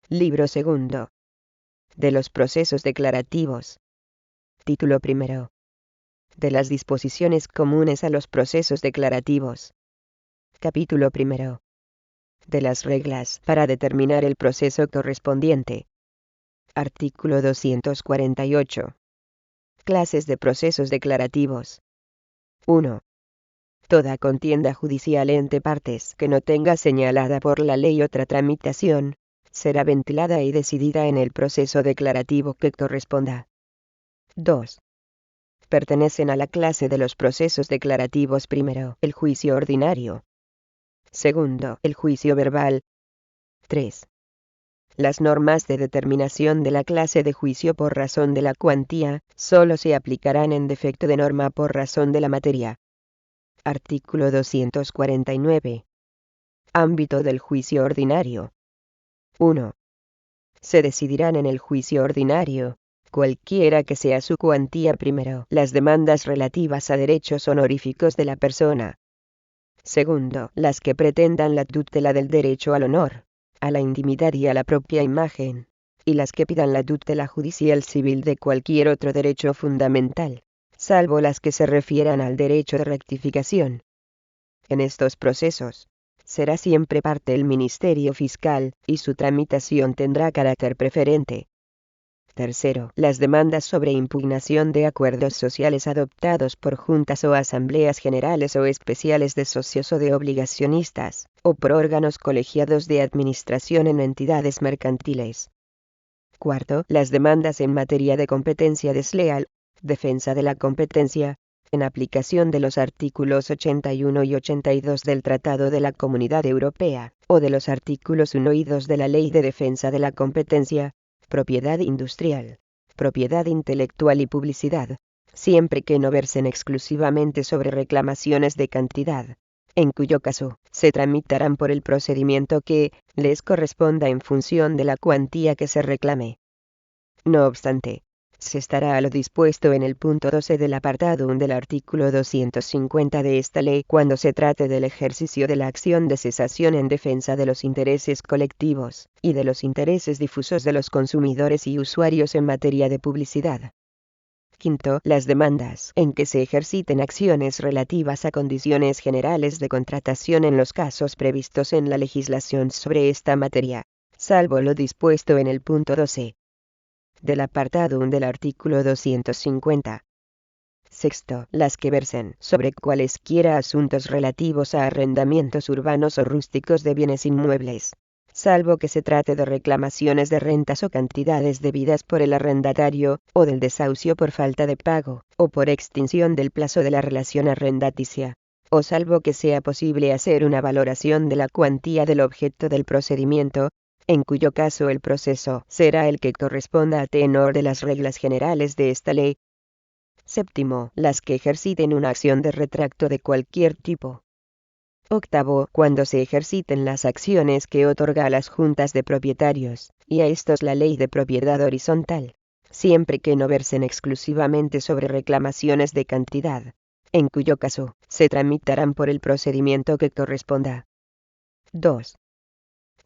Libro segundo. De los procesos declarativos. Título primero. De las disposiciones comunes a los procesos declarativos. Capítulo primero. De las reglas para determinar el proceso correspondiente. Artículo 248. Clases de procesos declarativos. 1. Toda contienda judicial entre partes que no tenga señalada por la ley otra tramitación, será ventilada y decidida en el proceso declarativo que corresponda. 2. Pertenecen a la clase de los procesos declarativos primero, el juicio ordinario. Segundo, el juicio verbal. 3. Las normas de determinación de la clase de juicio por razón de la cuantía, solo se aplicarán en defecto de norma por razón de la materia. Artículo 249. Ámbito del juicio ordinario. 1. Se decidirán en el juicio ordinario, cualquiera que sea su cuantía primero, las demandas relativas a derechos honoríficos de la persona. Segundo, las que pretendan la tutela del derecho al honor, a la intimidad y a la propia imagen, y las que pidan la tutela judicial civil de cualquier otro derecho fundamental, salvo las que se refieran al derecho de rectificación. En estos procesos, será siempre parte el Ministerio Fiscal, y su tramitación tendrá carácter preferente. Tercero, las demandas sobre impugnación de acuerdos sociales adoptados por juntas o asambleas generales o especiales de socios o de obligacionistas, o por órganos colegiados de administración en entidades mercantiles. Cuarto, las demandas en materia de competencia desleal, defensa de la competencia, en aplicación de los artículos 81 y 82 del Tratado de la Comunidad Europea, o de los artículos 1 y 2 de la Ley de Defensa de la Competencia, propiedad industrial, propiedad intelectual y publicidad, siempre que no versen exclusivamente sobre reclamaciones de cantidad, en cuyo caso, se tramitarán por el procedimiento que les corresponda en función de la cuantía que se reclame. No obstante, se estará a lo dispuesto en el punto 12 del apartado 1 del artículo 250 de esta ley cuando se trate del ejercicio de la acción de cesación en defensa de los intereses colectivos y de los intereses difusos de los consumidores y usuarios en materia de publicidad. Quinto, las demandas en que se ejerciten acciones relativas a condiciones generales de contratación en los casos previstos en la legislación sobre esta materia, salvo lo dispuesto en el punto 12. Del apartado 1 del artículo 250. Sexto, las que versen sobre cualesquiera asuntos relativos a arrendamientos urbanos o rústicos de bienes inmuebles, salvo que se trate de reclamaciones de rentas o cantidades debidas por el arrendatario, o del desahucio por falta de pago, o por extinción del plazo de la relación arrendaticia, o salvo que sea posible hacer una valoración de la cuantía del objeto del procedimiento, en cuyo caso el proceso será el que corresponda a tenor de las reglas generales de esta ley. Séptimo, las que ejerciten una acción de retracto de cualquier tipo. Octavo, cuando se ejerciten las acciones que otorga a las juntas de propietarios, y a estos la ley de propiedad horizontal, siempre que no versen exclusivamente sobre reclamaciones de cantidad, en cuyo caso, se tramitarán por el procedimiento que corresponda. 2.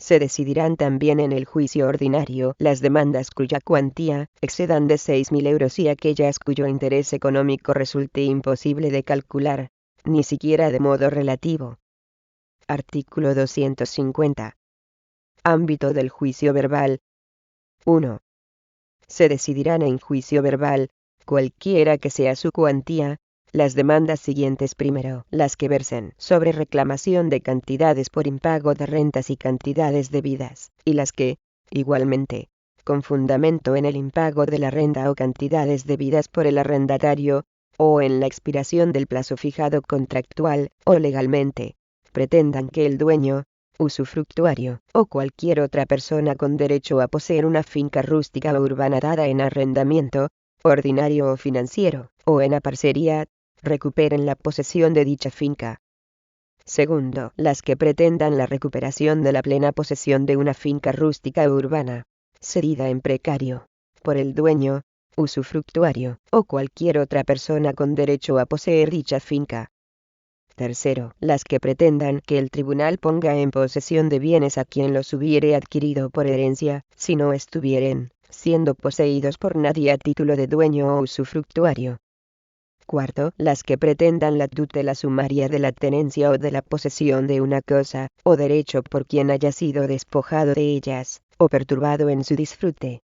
Se decidirán también en el juicio ordinario las demandas cuya cuantía excedan de 6.000 euros y aquellas cuyo interés económico resulte imposible de calcular, ni siquiera de modo relativo. Artículo 250. Ámbito del juicio verbal. 1. Se decidirán en juicio verbal, cualquiera que sea su cuantía, las demandas siguientes primero, las que versen sobre reclamación de cantidades por impago de rentas y cantidades debidas, y las que, igualmente, con fundamento en el impago de la renta o cantidades debidas por el arrendatario, o en la expiración del plazo fijado contractual, o legalmente, pretendan que el dueño, usufructuario, o cualquier otra persona con derecho a poseer una finca rústica o urbana dada en arrendamiento, ordinario o financiero, o en aparcería, recuperen la posesión de dicha finca. Segundo, las que pretendan la recuperación de la plena posesión de una finca rústica o urbana, cedida en precario, por el dueño, usufructuario, o cualquier otra persona con derecho a poseer dicha finca. Tercero, las que pretendan que el tribunal ponga en posesión de bienes a quien los hubiere adquirido por herencia, si no estuvieren, siendo poseídos por nadie a título de dueño o usufructuario. Cuarto, las que pretendan la tutela sumaria de la tenencia o de la posesión de una cosa, o derecho por quien haya sido despojado de ellas, o perturbado en su disfrute.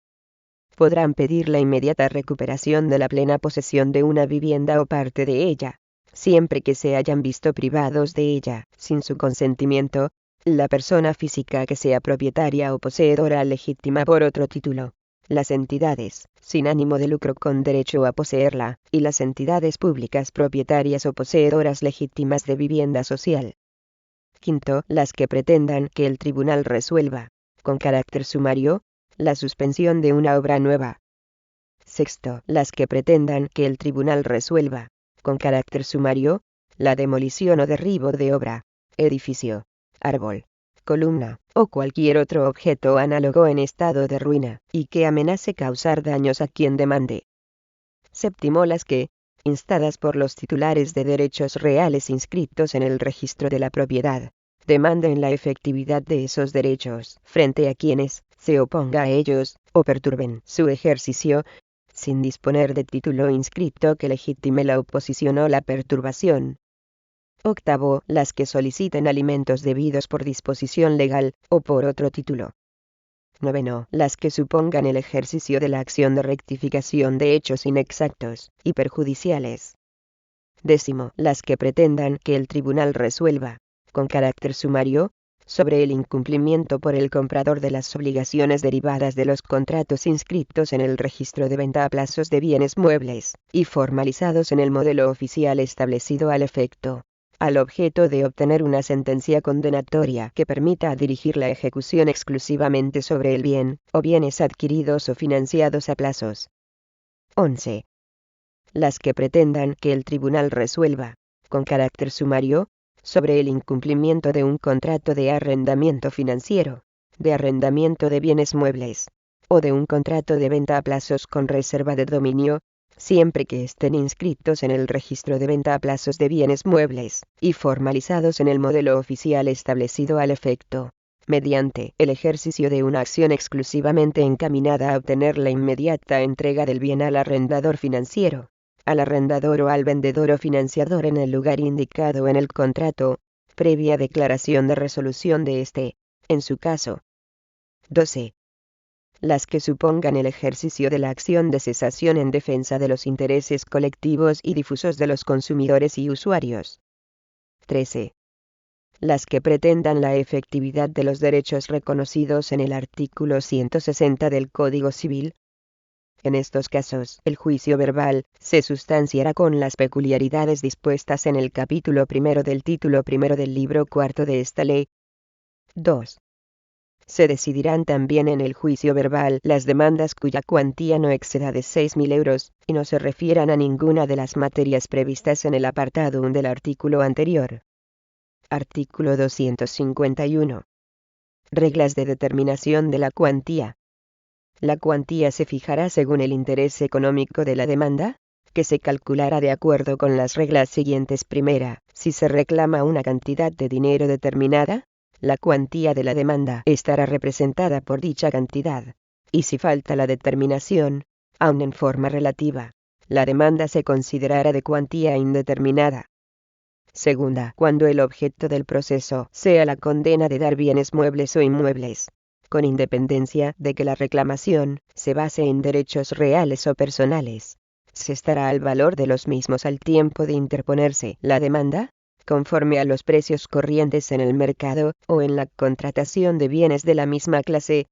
Podrán pedir la inmediata recuperación de la plena posesión de una vivienda o parte de ella, siempre que se hayan visto privados de ella, sin su consentimiento, la persona física que sea propietaria o poseedora legítima por otro título, las entidades, sin ánimo de lucro con derecho a poseerla, y las entidades públicas propietarias o poseedoras legítimas de vivienda social. Quinto, las que pretendan que el tribunal resuelva, con carácter sumario, la suspensión de una obra nueva. Sexto, las que pretendan que el tribunal resuelva, con carácter sumario, la demolición o derribo de obra, edificio, árbol, columna, o cualquier otro objeto análogo en estado de ruina, y que amenace causar daños a quien demande. Séptimo, las que, instadas por los titulares de derechos reales inscritos en el registro de la propiedad, demanden la efectividad de esos derechos frente a quienes se oponga a ellos, o perturben su ejercicio, sin disponer de título inscrito que legitime la oposición o la perturbación. Octavo, las que soliciten alimentos debidos por disposición legal, o por otro título. Noveno, las que supongan el ejercicio de la acción de rectificación de hechos inexactos y perjudiciales. Décimo, las que pretendan que el tribunal resuelva, con carácter sumario, sobre el incumplimiento por el comprador de las obligaciones derivadas de los contratos inscritos en el registro de venta a plazos de bienes muebles, y formalizados en el modelo oficial establecido al efecto, al objeto de obtener una sentencia condenatoria que permita dirigir la ejecución exclusivamente sobre el bien, o bienes adquiridos o financiados a plazos. 11. Las que pretendan que el tribunal resuelva, con carácter sumario, sobre el incumplimiento de un contrato de arrendamiento financiero, de arrendamiento de bienes muebles, o de un contrato de venta a plazos con reserva de dominio, siempre que estén inscritos en el registro de venta a plazos de bienes muebles, y formalizados en el modelo oficial establecido al efecto, mediante el ejercicio de una acción exclusivamente encaminada a obtener la inmediata entrega del bien al arrendador financiero, al arrendador o al vendedor o financiador en el lugar indicado en el contrato, previa declaración de resolución de este, en su caso. 12. Las que supongan el ejercicio de la acción de cesación en defensa de los intereses colectivos y difusos de los consumidores y usuarios. 13. Las que pretendan la efectividad de los derechos reconocidos en el artículo 160 del Código Civil. En estos casos, el juicio verbal se sustanciará con las peculiaridades dispuestas en el capítulo primero del título primero del libro cuarto de esta ley. 2. Se decidirán también en el juicio verbal las demandas cuya cuantía no exceda de 6.000 euros, y no se refieran a ninguna de las materias previstas en el apartado 1 del artículo anterior. Artículo 251. Reglas de determinación de la cuantía. La cuantía se fijará según el interés económico de la demanda, que se calculará de acuerdo con las reglas siguientes. Primera, si se reclama una cantidad de dinero determinada, la cuantía de la demanda estará representada por dicha cantidad, y si falta la determinación, aun en forma relativa, la demanda se considerará de cuantía indeterminada. Segunda, cuando el objeto del proceso sea la condena de dar bienes muebles o inmuebles, con independencia de que la reclamación se base en derechos reales o personales, se estará al valor de los mismos al tiempo de interponerse la demanda, conforme a los precios corrientes en el mercado o en la contratación de bienes de la misma clase.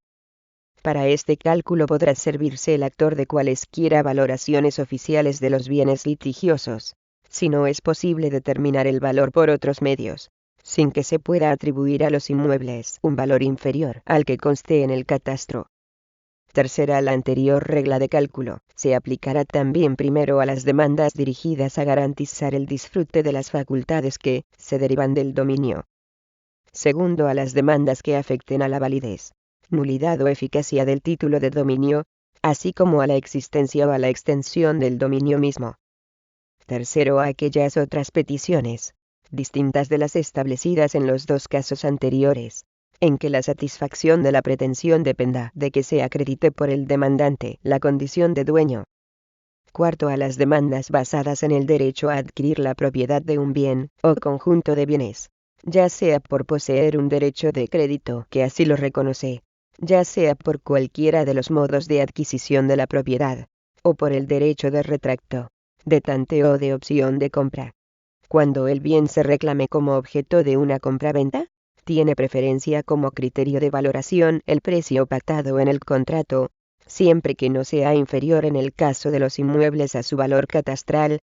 Para este cálculo podrá servirse el actor de cualesquiera valoraciones oficiales de los bienes litigiosos, si no es posible determinar el valor por otros medios, sin que se pueda atribuir a los inmuebles un valor inferior al que conste en el catastro. Tercera, la anterior regla de cálculo se aplicará también primero a las demandas dirigidas a garantizar el disfrute de las facultades que se derivan del dominio. Segundo, a las demandas que afecten a la validez, nulidad o eficacia del título de dominio, así como a la existencia o a la extensión del dominio mismo. Tercero, a aquellas otras peticiones distintas de las establecidas en los dos casos anteriores, en que la satisfacción de la pretensión dependa de que se acredite por el demandante la condición de dueño. Cuarto, a las demandas basadas en el derecho a adquirir la propiedad de un bien o conjunto de bienes, ya sea por poseer un derecho de crédito que así lo reconoce, ya sea por cualquiera de los modos de adquisición de la propiedad, o por el derecho de retracto, de tanteo o de opción de compra. Cuando el bien se reclame como objeto de una compraventa, tiene preferencia como criterio de valoración el precio pactado en el contrato, siempre que no sea inferior en el caso de los inmuebles a su valor catastral.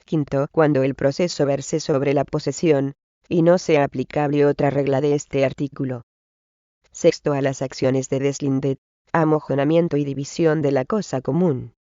Quinto, cuando el proceso verse sobre la posesión, y no sea aplicable otra regla de este artículo. Sexto, a las acciones de deslinde, amojonamiento y división de la cosa común.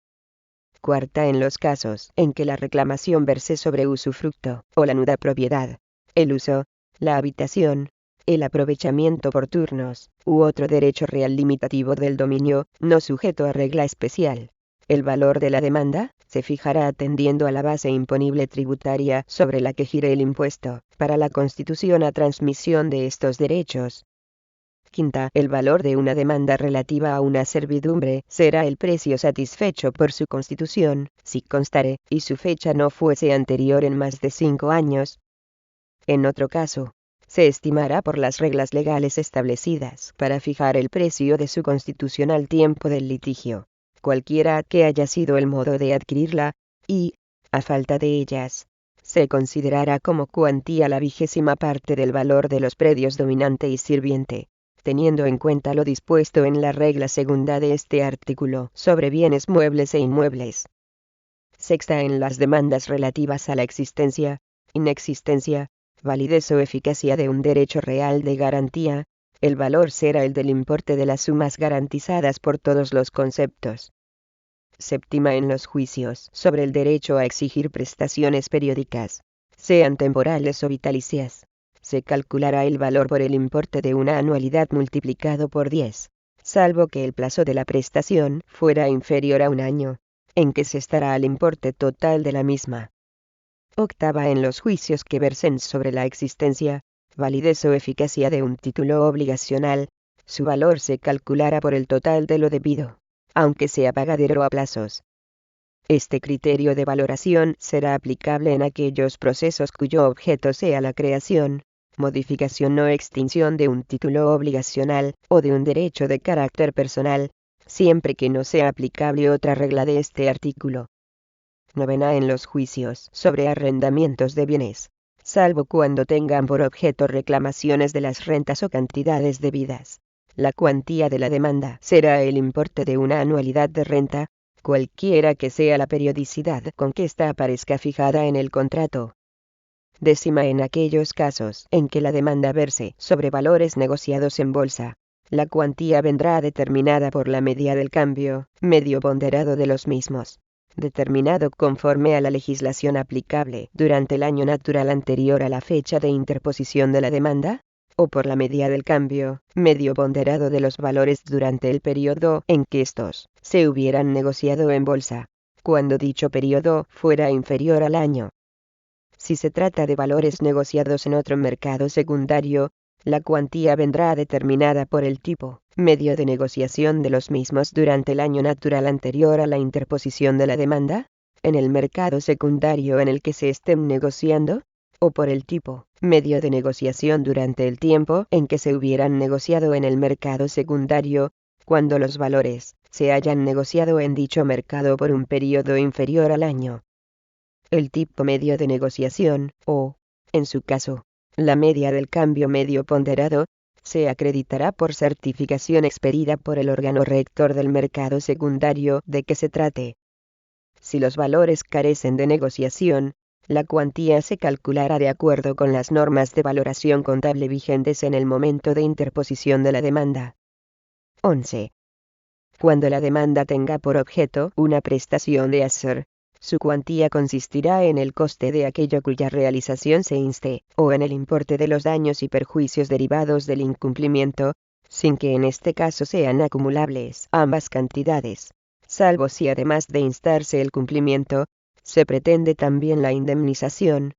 Cuarta, en los casos en que la reclamación verse sobre usufructo o la nuda propiedad, el uso, la habitación, el aprovechamiento por turnos, u otro derecho real limitativo del dominio, no sujeto a regla especial. El valor de la demanda se fijará atendiendo a la base imponible tributaria sobre la que gire el impuesto, para la constitución a transmisión de estos derechos. Quinta, el valor de una demanda relativa a una servidumbre será el precio satisfecho por su constitución, si constare, y su fecha no fuese anterior en más de 5 años. En otro caso, se estimará por las reglas legales establecidas para fijar el precio de su constitucional tiempo del litigio, cualquiera que haya sido el modo de adquirirla, y, a falta de ellas, se considerará como cuantía la 20ª parte del valor de los predios dominante y sirviente, teniendo en cuenta lo dispuesto en la regla segunda de este artículo sobre bienes muebles e inmuebles. Sexta, en las demandas relativas a la existencia, inexistencia, validez o eficacia de un derecho real de garantía, el valor será el del importe de las sumas garantizadas por todos los conceptos. Séptima, en los juicios sobre el derecho a exigir prestaciones periódicas, sean temporales o vitalicias, se calculará el valor por el importe de una anualidad multiplicado por 10, salvo que el plazo de la prestación fuera inferior a un año, en que se estará al importe total de la misma. Octava, en los juicios que versen sobre la existencia, validez o eficacia de un título obligacional, su valor se calculará por el total de lo debido, aunque sea pagadero a plazos. Este criterio de valoración será aplicable en aquellos procesos cuyo objeto sea la creación, modificación o extinción de un título obligacional o de un derecho de carácter personal, siempre que no sea aplicable otra regla de este artículo. Novena, en los juicios sobre arrendamientos de bienes, salvo cuando tengan por objeto reclamaciones de las rentas o cantidades debidas, la cuantía de la demanda será el importe de una anualidad de renta, cualquiera que sea la periodicidad con que ésta aparezca fijada en el contrato. Décima, en aquellos casos en que la demanda verse sobre valores negociados en bolsa, la cuantía vendrá determinada por la media del cambio, medio ponderado de los mismos, determinado conforme a la legislación aplicable durante el año natural anterior a la fecha de interposición de la demanda, o por la media del cambio, medio ponderado de los valores durante el periodo en que estos se hubieran negociado en bolsa, cuando dicho periodo fuera inferior al año. Si se trata de valores negociados en otro mercado secundario, la cuantía vendrá determinada por el tipo, medio de negociación de los mismos durante el año natural anterior a la interposición de la demanda, en el mercado secundario en el que se estén negociando, o por el tipo, medio de negociación durante el tiempo en que se hubieran negociado en el mercado secundario, cuando los valores se hayan negociado en dicho mercado por un periodo inferior al año. El tipo medio de negociación, o, en su caso, la media del cambio medio ponderado, se acreditará por certificación expedida por el órgano rector del mercado secundario de que se trate. Si los valores carecen de negociación, la cuantía se calculará de acuerdo con las normas de valoración contable vigentes en el momento de interposición de la demanda. 11. Cuando la demanda tenga por objeto una prestación de hacer, su cuantía consistirá en el coste de aquello cuya realización se inste, o en el importe de los daños y perjuicios derivados del incumplimiento, sin que en este caso sean acumulables ambas cantidades, salvo si además de instarse el cumplimiento, se pretende también la indemnización.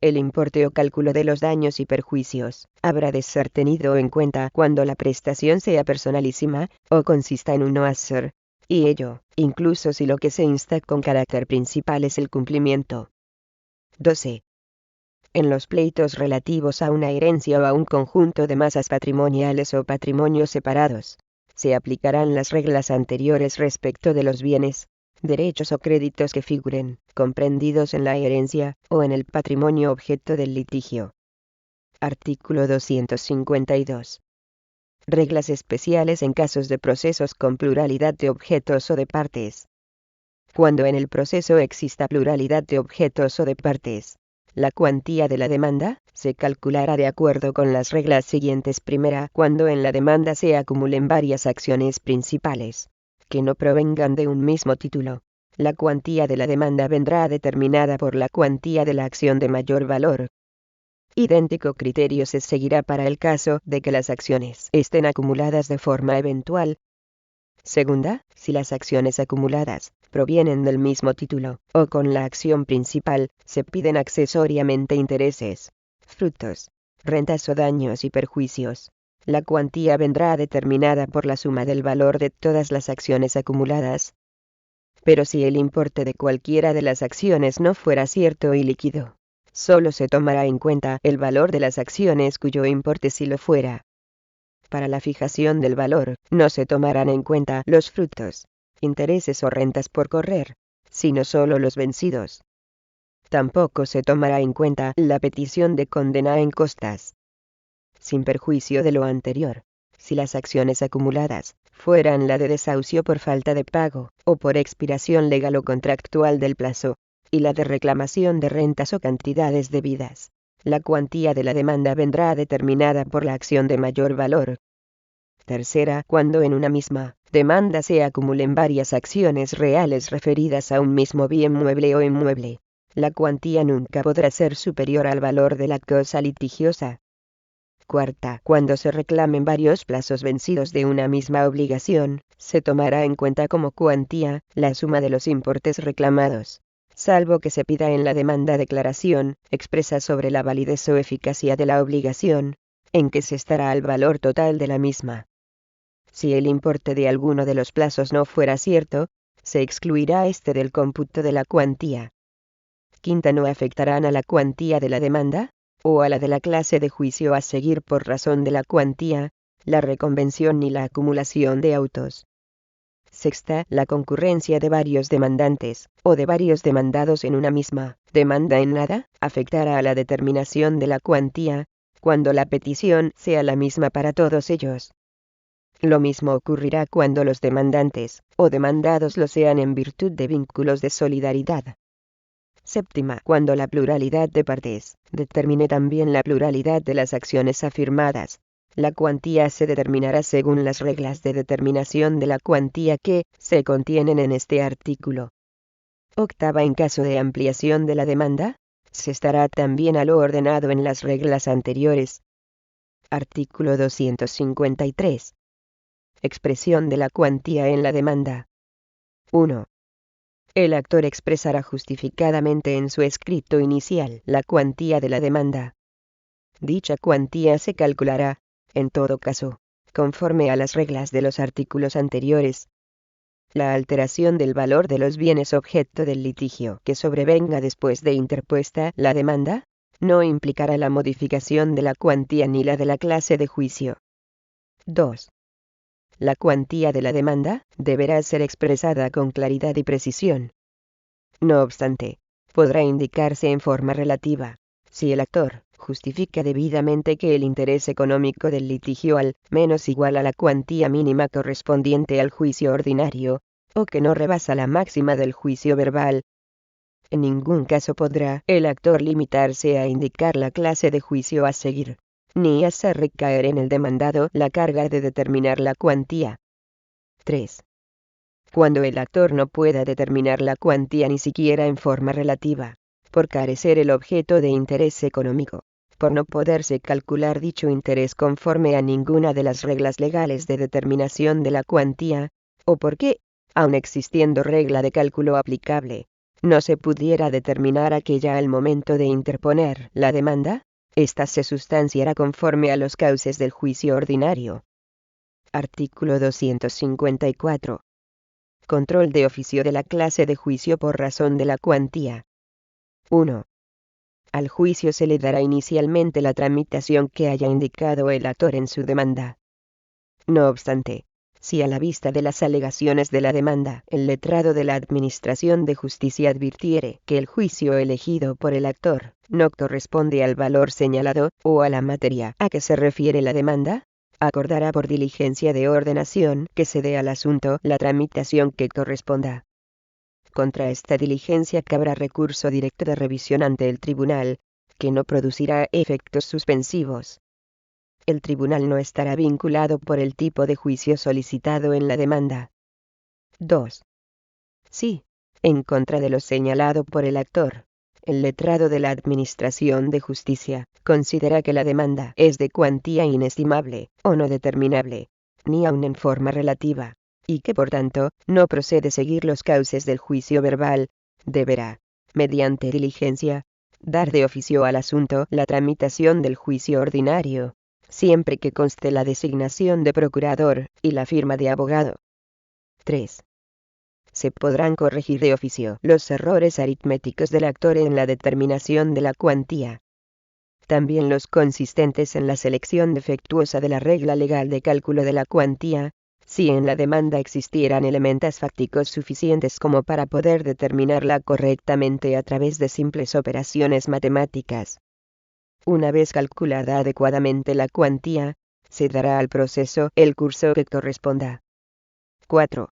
El importe o cálculo de los daños y perjuicios habrá de ser tenido en cuenta cuando la prestación sea personalísima o consista en un oasor, y ello, incluso si lo que se insta con carácter principal es el cumplimiento. 12. En los pleitos relativos a una herencia o a un conjunto de masas patrimoniales o patrimonios separados, se aplicarán las reglas anteriores respecto de los bienes, derechos o créditos que figuren, comprendidos en la herencia, o en el patrimonio objeto del litigio. Artículo 252. Reglas especiales en casos de procesos con pluralidad de objetos o de partes. Cuando en el proceso exista pluralidad de objetos o de partes, la cuantía de la demanda se calculará de acuerdo con las reglas siguientes. Primera, cuando en la demanda se acumulen varias acciones principales que no provengan de un mismo título, la cuantía de la demanda vendrá determinada por la cuantía de la acción de mayor valor. Idéntico criterio se seguirá para el caso de que las acciones estén acumuladas de forma eventual. Segunda, si las acciones acumuladas provienen del mismo título, o con la acción principal, se piden accesoriamente intereses, frutos, rentas o daños y perjuicios. La cuantía vendrá determinada por la suma del valor de todas las acciones acumuladas. Pero si el importe de cualquiera de las acciones no fuera cierto y líquido, solo se tomará en cuenta el valor de las acciones cuyo importe sí lo fuera. Para la fijación del valor, no se tomarán en cuenta los frutos, intereses o rentas por correr, sino solo los vencidos. Tampoco se tomará en cuenta la petición de condena en costas. Sin perjuicio de lo anterior, si las acciones acumuladas fueran la de desahucio por falta de pago, o por expiración legal o contractual del plazo, y la de reclamación de rentas o cantidades debidas, la cuantía de la demanda vendrá determinada por la acción de mayor valor. Tercera, cuando en una misma demanda se acumulen varias acciones reales referidas a un mismo bien mueble o inmueble, la cuantía nunca podrá ser superior al valor de la cosa litigiosa. Cuarta, cuando se reclamen varios plazos vencidos de una misma obligación, se tomará en cuenta como cuantía la suma de los importes reclamados, salvo que se pida en la demanda declaración expresa sobre la validez o eficacia de la obligación, en que se estará el valor total de la misma. Si el importe de alguno de los plazos no fuera cierto, se excluirá este del cómputo de la cuantía. Quinta, no afectarán a la cuantía de la demanda, o a la de la clase de juicio a seguir por razón de la cuantía, la reconvención ni la acumulación de autos. Sexta, la concurrencia de varios demandantes, o de varios demandados en una misma demanda en nada, afectará a la determinación de la cuantía, cuando la petición sea la misma para todos ellos. Lo mismo ocurrirá cuando los demandantes, o demandados lo sean en virtud de vínculos de solidaridad. Séptima, cuando la pluralidad de partes determine también la pluralidad de las acciones afirmadas, la cuantía se determinará según las reglas de determinación de la cuantía que se contienen en este artículo. Octava, en caso de ampliación de la demanda, se estará también a lo ordenado en las reglas anteriores. Artículo 253. Expresión de la cuantía en la demanda. 1. El actor expresará justificadamente en su escrito inicial la cuantía de la demanda. Dicha cuantía se calculará, en todo caso, conforme a las reglas de los artículos anteriores. La alteración del valor de los bienes objeto del litigio que sobrevenga después de interpuesta la demanda, no implicará la modificación de la cuantía ni la de la clase de juicio. 2. La cuantía de la demanda deberá ser expresada con claridad y precisión. No obstante, podrá indicarse en forma relativa, si el actor justifica debidamente que el interés económico del litigio al menos iguala la cuantía mínima correspondiente al juicio ordinario, o que no rebasa la máxima del juicio verbal. En ningún caso podrá el actor limitarse a indicar la clase de juicio a seguir, ni hacer recaer en el demandado la carga de determinar la cuantía. 3. Cuando el actor no pueda determinar la cuantía ni siquiera en forma relativa, por carecer el objeto de interés económico, por no poderse calcular dicho interés conforme a ninguna de las reglas legales de determinación de la cuantía, o porque, aun existiendo regla de cálculo aplicable, no se pudiera determinar aquella al momento de interponer la demanda, ésta se sustanciará conforme a los cauces del juicio ordinario. Artículo 254. Control de oficio de la clase de juicio por razón de la cuantía. 1. Al juicio se le dará inicialmente la tramitación que haya indicado el actor en su demanda. No obstante, si a la vista de las alegaciones de la demanda, el letrado de la Administración de Justicia advirtiere que el juicio elegido por el actor no corresponde al valor señalado o a la materia a que se refiere la demanda, acordará por diligencia de ordenación que se dé al asunto la tramitación que corresponda. Contra esta diligencia cabrá recurso directo de revisión ante el tribunal, que no producirá efectos suspensivos. El tribunal no estará vinculado por el tipo de juicio solicitado en la demanda. 2. Si, en contra de lo señalado por el actor, el letrado de la Administración de Justicia considera que la demanda es de cuantía inestimable o no determinable, ni aun en forma relativa, y que por tanto no procede seguir los cauces del juicio verbal, deberá, mediante diligencia, dar de oficio al asunto la tramitación del juicio ordinario, siempre que conste la designación de procurador y la firma de abogado. 3. Se podrán corregir de oficio los errores aritméticos del actor en la determinación de la cuantía. También los consistentes en la selección defectuosa de la regla legal de cálculo de la cuantía, si en la demanda existieran elementos fácticos suficientes como para poder determinarla correctamente a través de simples operaciones matemáticas. Una vez calculada adecuadamente la cuantía, se dará al proceso el curso que corresponda. 4.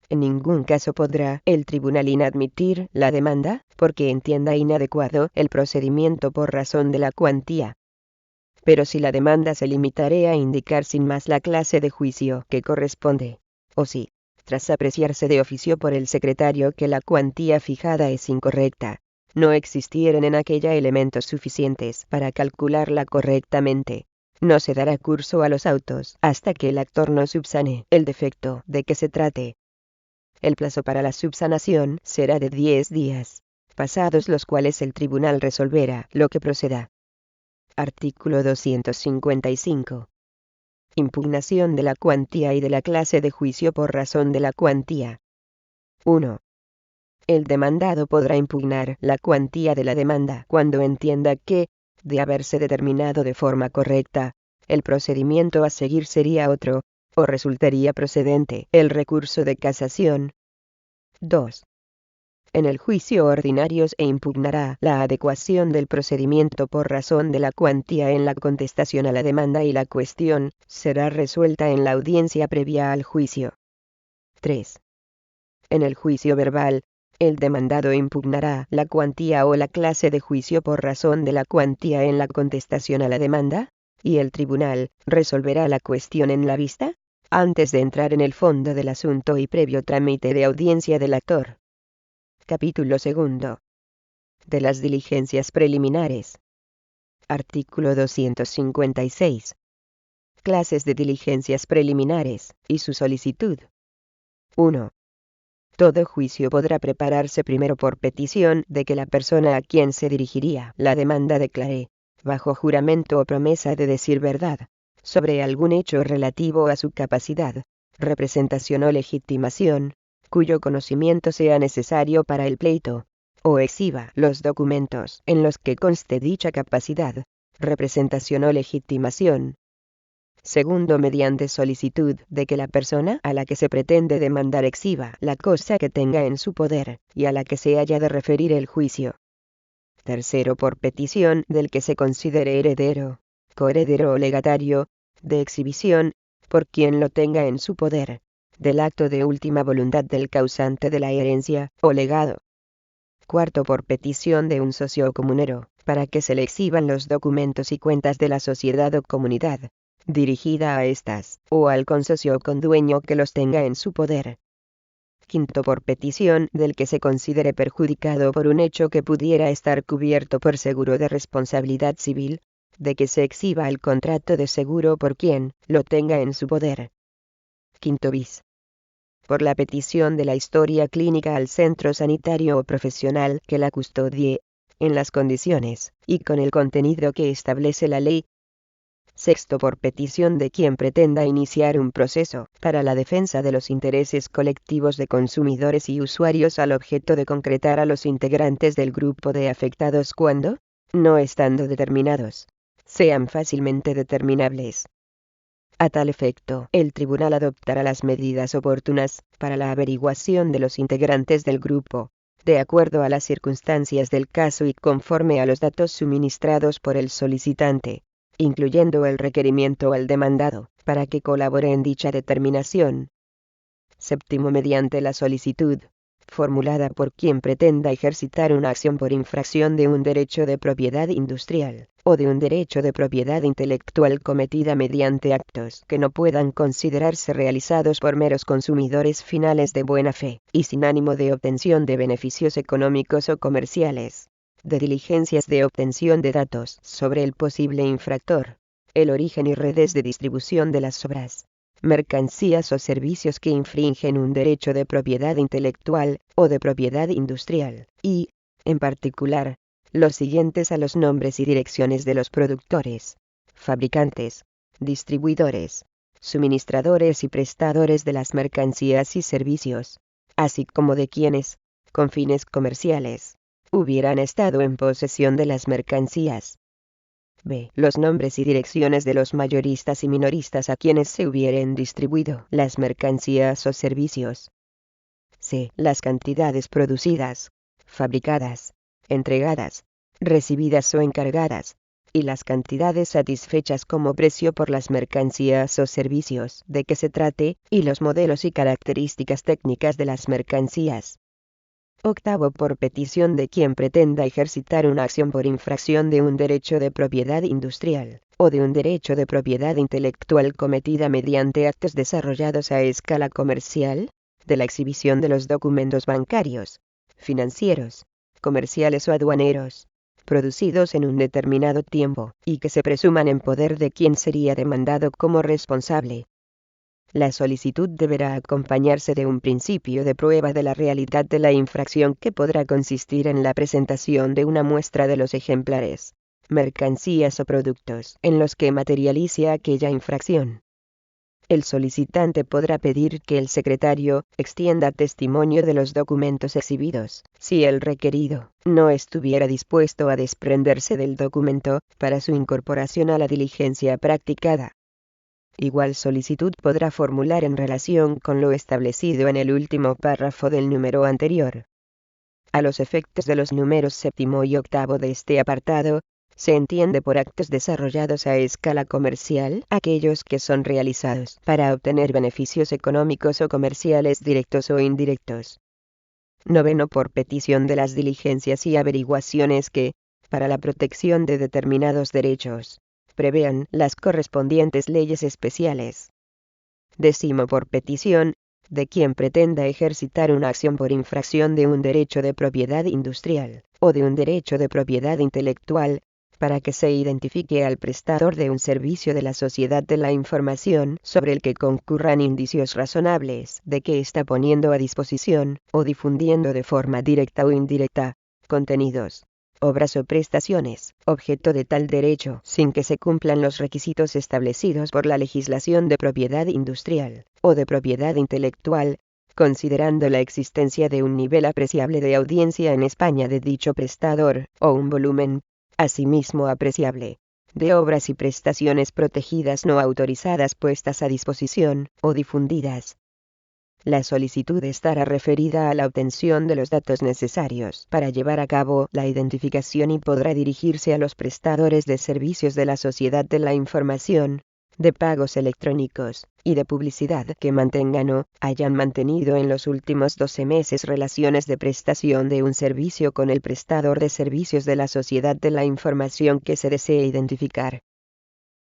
En ningún caso podrá el tribunal inadmitir la demanda, porque entienda inadecuado el procedimiento por razón de la cuantía. Pero si la demanda se limitare a indicar sin más la clase de juicio que corresponde, o si, tras apreciarse de oficio por el secretario que la cuantía fijada es incorrecta, no existieren en aquella elementos suficientes para calcularla correctamente, no se dará curso a los autos hasta que el actor no subsane el defecto de que se trate. El plazo para la subsanación será de 10 días, pasados los cuales el tribunal resolverá lo que proceda. Artículo 255. Impugnación de la cuantía y de la clase de juicio por razón de la cuantía. 1. El demandado podrá impugnar la cuantía de la demanda cuando entienda que, de haberse determinado de forma correcta, el procedimiento a seguir sería otro, o resultaría procedente el recurso de casación. 2. En el juicio ordinario se impugnará la adecuación del procedimiento por razón de la cuantía en la contestación a la demanda y la cuestión será resuelta en la audiencia previa al juicio. 3. En el juicio verbal, el demandado impugnará la cuantía o la clase de juicio por razón de la cuantía en la contestación a la demanda, y el tribunal resolverá la cuestión en la vista, antes de entrar en el fondo del asunto y previo trámite de audiencia del actor. Capítulo 2. De las diligencias preliminares. Artículo 256. Clases de diligencias preliminares y su solicitud. 1. Todo juicio podrá prepararse primero por petición de que la persona a quien se dirigiría la demanda declare, bajo juramento o promesa de decir verdad, sobre algún hecho relativo a su capacidad, representación o legitimación, cuyo conocimiento sea necesario para el pleito, o exhiba los documentos en los que conste dicha capacidad, representación o legitimación. Segundo, mediante solicitud de que la persona a la que se pretende demandar exhiba la cosa que tenga en su poder, y a la que se haya de referir el juicio. Tercero, por petición del que se considere heredero, coheredero o legatario, de exhibición, por quien lo tenga en su poder, del acto de última voluntad del causante de la herencia, o legado. Cuarto, por petición de un socio o comunero, para que se le exhiban los documentos y cuentas de la sociedad o comunidad, dirigida a estas, o al consocio o condueño que los tenga en su poder. Quinto, por petición del que se considere perjudicado por un hecho que pudiera estar cubierto por seguro de responsabilidad civil, de que se exhiba el contrato de seguro por quien lo tenga en su poder. Quinto bis. por la petición de la historia clínica al centro sanitario o profesional que la custodie, en las condiciones y con el contenido que establece la ley. Sexto, por petición de quien pretenda iniciar un proceso para la defensa de los intereses colectivos de consumidores y usuarios al objeto de concretar a los integrantes del grupo de afectados cuando, no estando determinados, sean fácilmente determinables. A tal efecto, el tribunal adoptará las medidas oportunas para la averiguación de los integrantes del grupo, de acuerdo a las circunstancias del caso y conforme a los datos suministrados por el solicitante, incluyendo el requerimiento al demandado, para que colabore en dicha determinación. Séptimo, mediante la solicitud, formulada por quien pretenda ejercitar una acción por infracción de un derecho de propiedad industrial, o de un derecho de propiedad intelectual cometida mediante actos que no puedan considerarse realizados por meros consumidores finales de buena fe, y sin ánimo de obtención de beneficios económicos o comerciales, de diligencias de obtención de datos sobre el posible infractor, el origen y redes de distribución de las obras, mercancías o servicios que infringen un derecho de propiedad intelectual o de propiedad industrial, y, en particular, los siguientes a los nombres y direcciones de los productores, fabricantes, distribuidores, suministradores y prestadores de las mercancías y servicios, así como de quienes, con fines comerciales, hubieran estado en posesión de las mercancías. B. Los nombres y direcciones de los mayoristas y minoristas a quienes se hubieren distribuido las mercancías o servicios. C. Las cantidades producidas, fabricadas, entregadas, recibidas o encargadas, y las cantidades satisfechas como precio por las mercancías o servicios de que se trate, y los modelos y características técnicas de las mercancías. Octavo, por petición de quien pretenda ejercitar una acción por infracción de un derecho de propiedad industrial, o de un derecho de propiedad intelectual cometida mediante actos desarrollados a escala comercial, de la exhibición de los documentos bancarios, financieros, comerciales o aduaneros, producidos en un determinado tiempo, y que se presuman en poder de quien sería demandado como responsable. La solicitud deberá acompañarse de un principio de prueba de la realidad de la infracción que podrá consistir en la presentación de una muestra de los ejemplares, mercancías o productos en los que materialice aquella infracción. El solicitante podrá pedir que el secretario extienda testimonio de los documentos exhibidos, si el requerido no estuviera dispuesto a desprenderse del documento para su incorporación a la diligencia practicada. Igual solicitud podrá formular en relación con lo establecido en el último párrafo del número anterior. A los efectos de los números séptimo y octavo de este apartado, se entiende por actos desarrollados a escala comercial aquellos que son realizados para obtener beneficios económicos o comerciales directos o indirectos. Noveno, por petición de las diligencias y averiguaciones que, para la protección de determinados derechos, prevean las correspondientes leyes especiales. Décimo, por petición de quien pretenda ejercitar una acción por infracción de un derecho de propiedad industrial, o de un derecho de propiedad intelectual, para que se identifique al prestador de un servicio de la sociedad de la información sobre el que concurran indicios razonables de que está poniendo a disposición, o difundiendo de forma directa o indirecta, contenidos, obras o prestaciones, objeto de tal derecho, sin que se cumplan los requisitos establecidos por la legislación de propiedad industrial, o de propiedad intelectual, considerando la existencia de un nivel apreciable de audiencia en España de dicho prestador, o un volumen, asimismo apreciable, de obras y prestaciones protegidas no autorizadas puestas a disposición, o difundidas. La solicitud estará referida a la obtención de los datos necesarios para llevar a cabo la identificación y podrá dirigirse a los prestadores de servicios de la sociedad de la información, de pagos electrónicos y de publicidad que mantengan o hayan mantenido en los últimos 12 meses relaciones de prestación de un servicio con el prestador de servicios de la sociedad de la información que se desee identificar.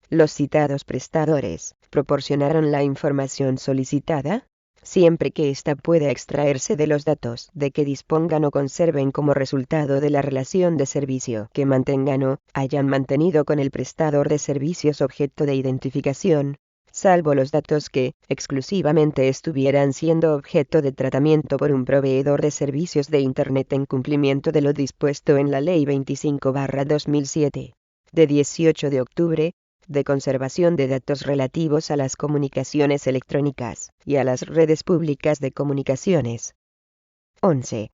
Los citados prestadores proporcionaron la información solicitada, siempre que ésta pueda extraerse de los datos de que dispongan o conserven como resultado de la relación de servicio que mantengan o hayan mantenido con el prestador de servicios objeto de identificación, salvo los datos que, exclusivamente estuvieran siendo objeto de tratamiento por un proveedor de servicios de Internet en cumplimiento de lo dispuesto en la Ley 25/2007, de 18 de octubre, de conservación de datos relativos a las comunicaciones electrónicas y a las redes públicas de comunicaciones. 11.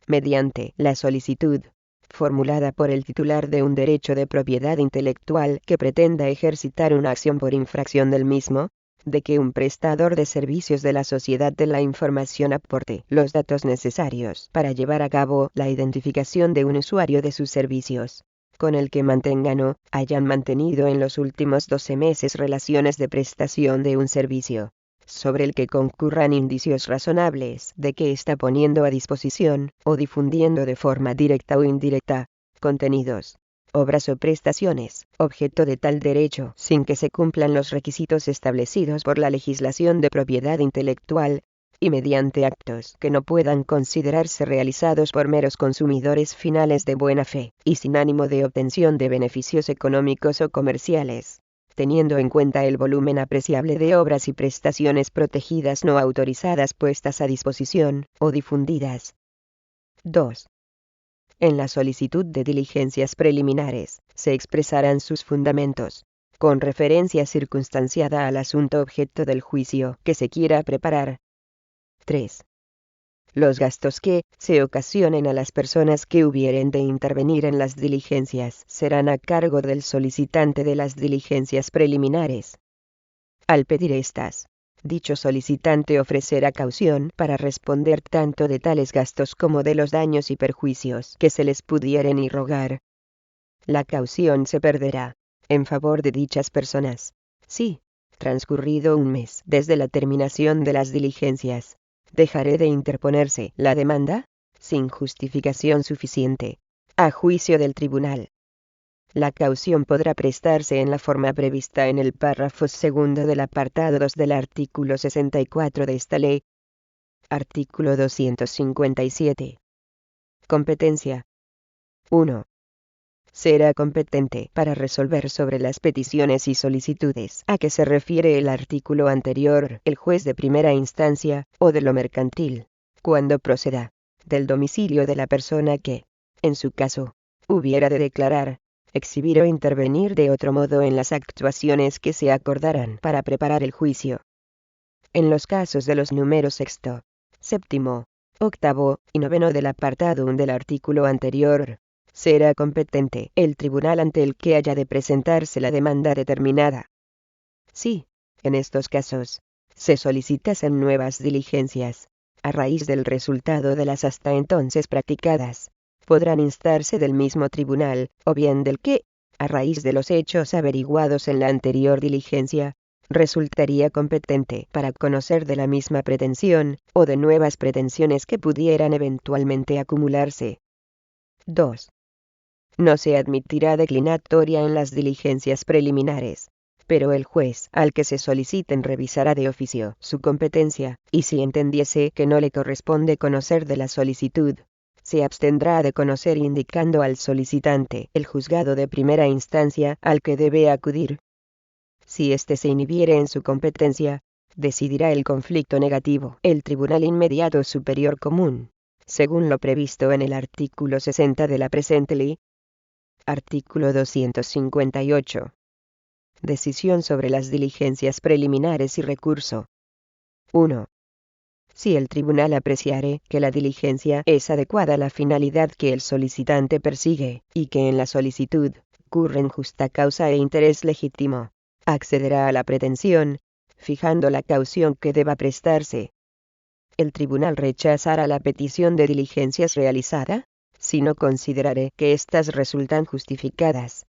Mediante la solicitud formulada por el titular de un derecho de propiedad intelectual que pretenda ejercitar una acción por infracción del mismo, de que un prestador de servicios de la sociedad de la información aporte los datos necesarios para llevar a cabo la identificación de un usuario de sus servicios, con el que mantengan o hayan mantenido en los últimos 12 meses relaciones de prestación de un servicio, sobre el que concurran indicios razonables de que está poniendo a disposición, o difundiendo de forma directa o indirecta, contenidos, obras o prestaciones, objeto de tal derecho, sin que se cumplan los requisitos establecidos por la legislación de propiedad intelectual, y mediante actos que no puedan considerarse realizados por meros consumidores finales de buena fe, y sin ánimo de obtención de beneficios económicos o comerciales, teniendo en cuenta el volumen apreciable de obras y prestaciones protegidas no autorizadas puestas a disposición, o difundidas. 2. En la solicitud de diligencias preliminares, se expresarán sus fundamentos, con referencia circunstanciada al asunto objeto del juicio que se quiera preparar. 3. Los gastos que se ocasionen a las personas que hubieren de intervenir en las diligencias serán a cargo del solicitante de las diligencias preliminares. Al pedir estas, dicho solicitante ofrecerá caución para responder tanto de tales gastos como de los daños y perjuicios que se les pudieren irrogar. La caución se perderá, en favor de dichas personas, si, transcurrido un mes desde la terminación de las diligencias, dejaré de interponerse la demanda, sin justificación suficiente, a juicio del tribunal. La caución podrá prestarse en la forma prevista en el párrafo segundo del apartado 2 del artículo 64 de esta ley. Artículo 257. Competencia. 1. Será competente para resolver sobre las peticiones y solicitudes a que se refiere el artículo anterior el juez de primera instancia, o de lo mercantil, cuando proceda del domicilio de la persona que, en su caso, hubiera de declarar, exhibir o intervenir de otro modo en las actuaciones que se acordaran para preparar el juicio. En los casos de los números sexto, séptimo, octavo y noveno del apartado 1 del artículo anterior, será competente el tribunal ante el que haya de presentarse la demanda determinada. Si, en estos casos, se solicitasen nuevas diligencias, a raíz del resultado de las hasta entonces practicadas, podrán instarse del mismo tribunal, o bien del que, a raíz de los hechos averiguados en la anterior diligencia, resultaría competente para conocer de la misma pretensión, o de nuevas pretensiones que pudieran eventualmente acumularse. 2. No se admitirá declinatoria en las diligencias preliminares, pero el juez al que se soliciten revisará de oficio su competencia, y si entendiese que no le corresponde conocer de la solicitud, se abstendrá de conocer indicando al solicitante el juzgado de primera instancia al que debe acudir. Si éste se inhibiere en su competencia, decidirá el conflicto negativo el Tribunal Inmediato Superior Común, según lo previsto en el artículo 60 de la presente ley. Artículo 258. Decisión sobre las diligencias preliminares y recurso. 1. Si el tribunal apreciare que la diligencia es adecuada a la finalidad que el solicitante persigue, y que en la solicitud curren justa causa e interés legítimo, accederá a la pretensión, fijando la caución que deba prestarse. El tribunal rechazará la petición de diligencias realizada, si no considerare que éstas resultan justificadas.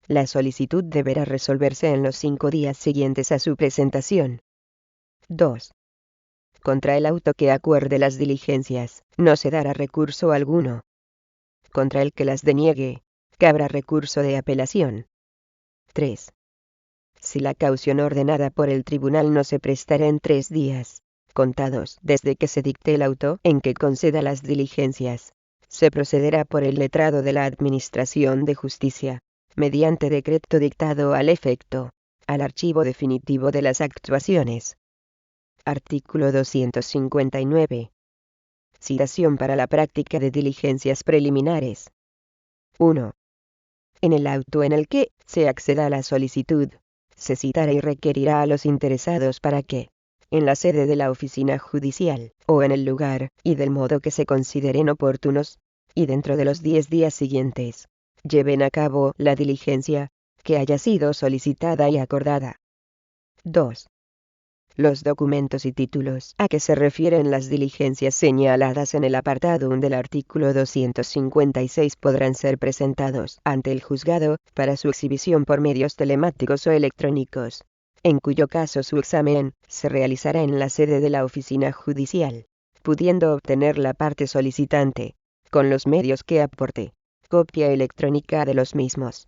La solicitud deberá resolverse en los 5 días siguientes a su presentación. 2. Contra el auto que acuerde las diligencias, no se dará recurso alguno. Contra el que las deniegue, cabrá recurso de apelación. 3. Si la caución ordenada por el tribunal no se prestará en 3 días, contados desde que se dicte el auto en que conceda las diligencias, se procederá por el letrado de la Administración de Justicia, mediante decreto dictado al efecto, al archivo definitivo de las actuaciones. Artículo 259. Citación para la práctica de diligencias preliminares. 1. En el auto en el que se acceda a la solicitud, se citará y requerirá a los interesados para que, en la sede de la oficina judicial, o en el lugar y del modo que se consideren oportunos, y dentro de los 10 días siguientes, lleven a cabo la diligencia que haya sido solicitada y acordada. 2. Los documentos y títulos a que se refieren las diligencias señaladas en el apartado 1 del artículo 256 podrán ser presentados ante el juzgado para su exhibición por medios telemáticos o electrónicos, en cuyo caso su examen se realizará en la sede de la oficina judicial, pudiendo obtener la parte solicitante, con los medios que aporte, copia electrónica de los mismos.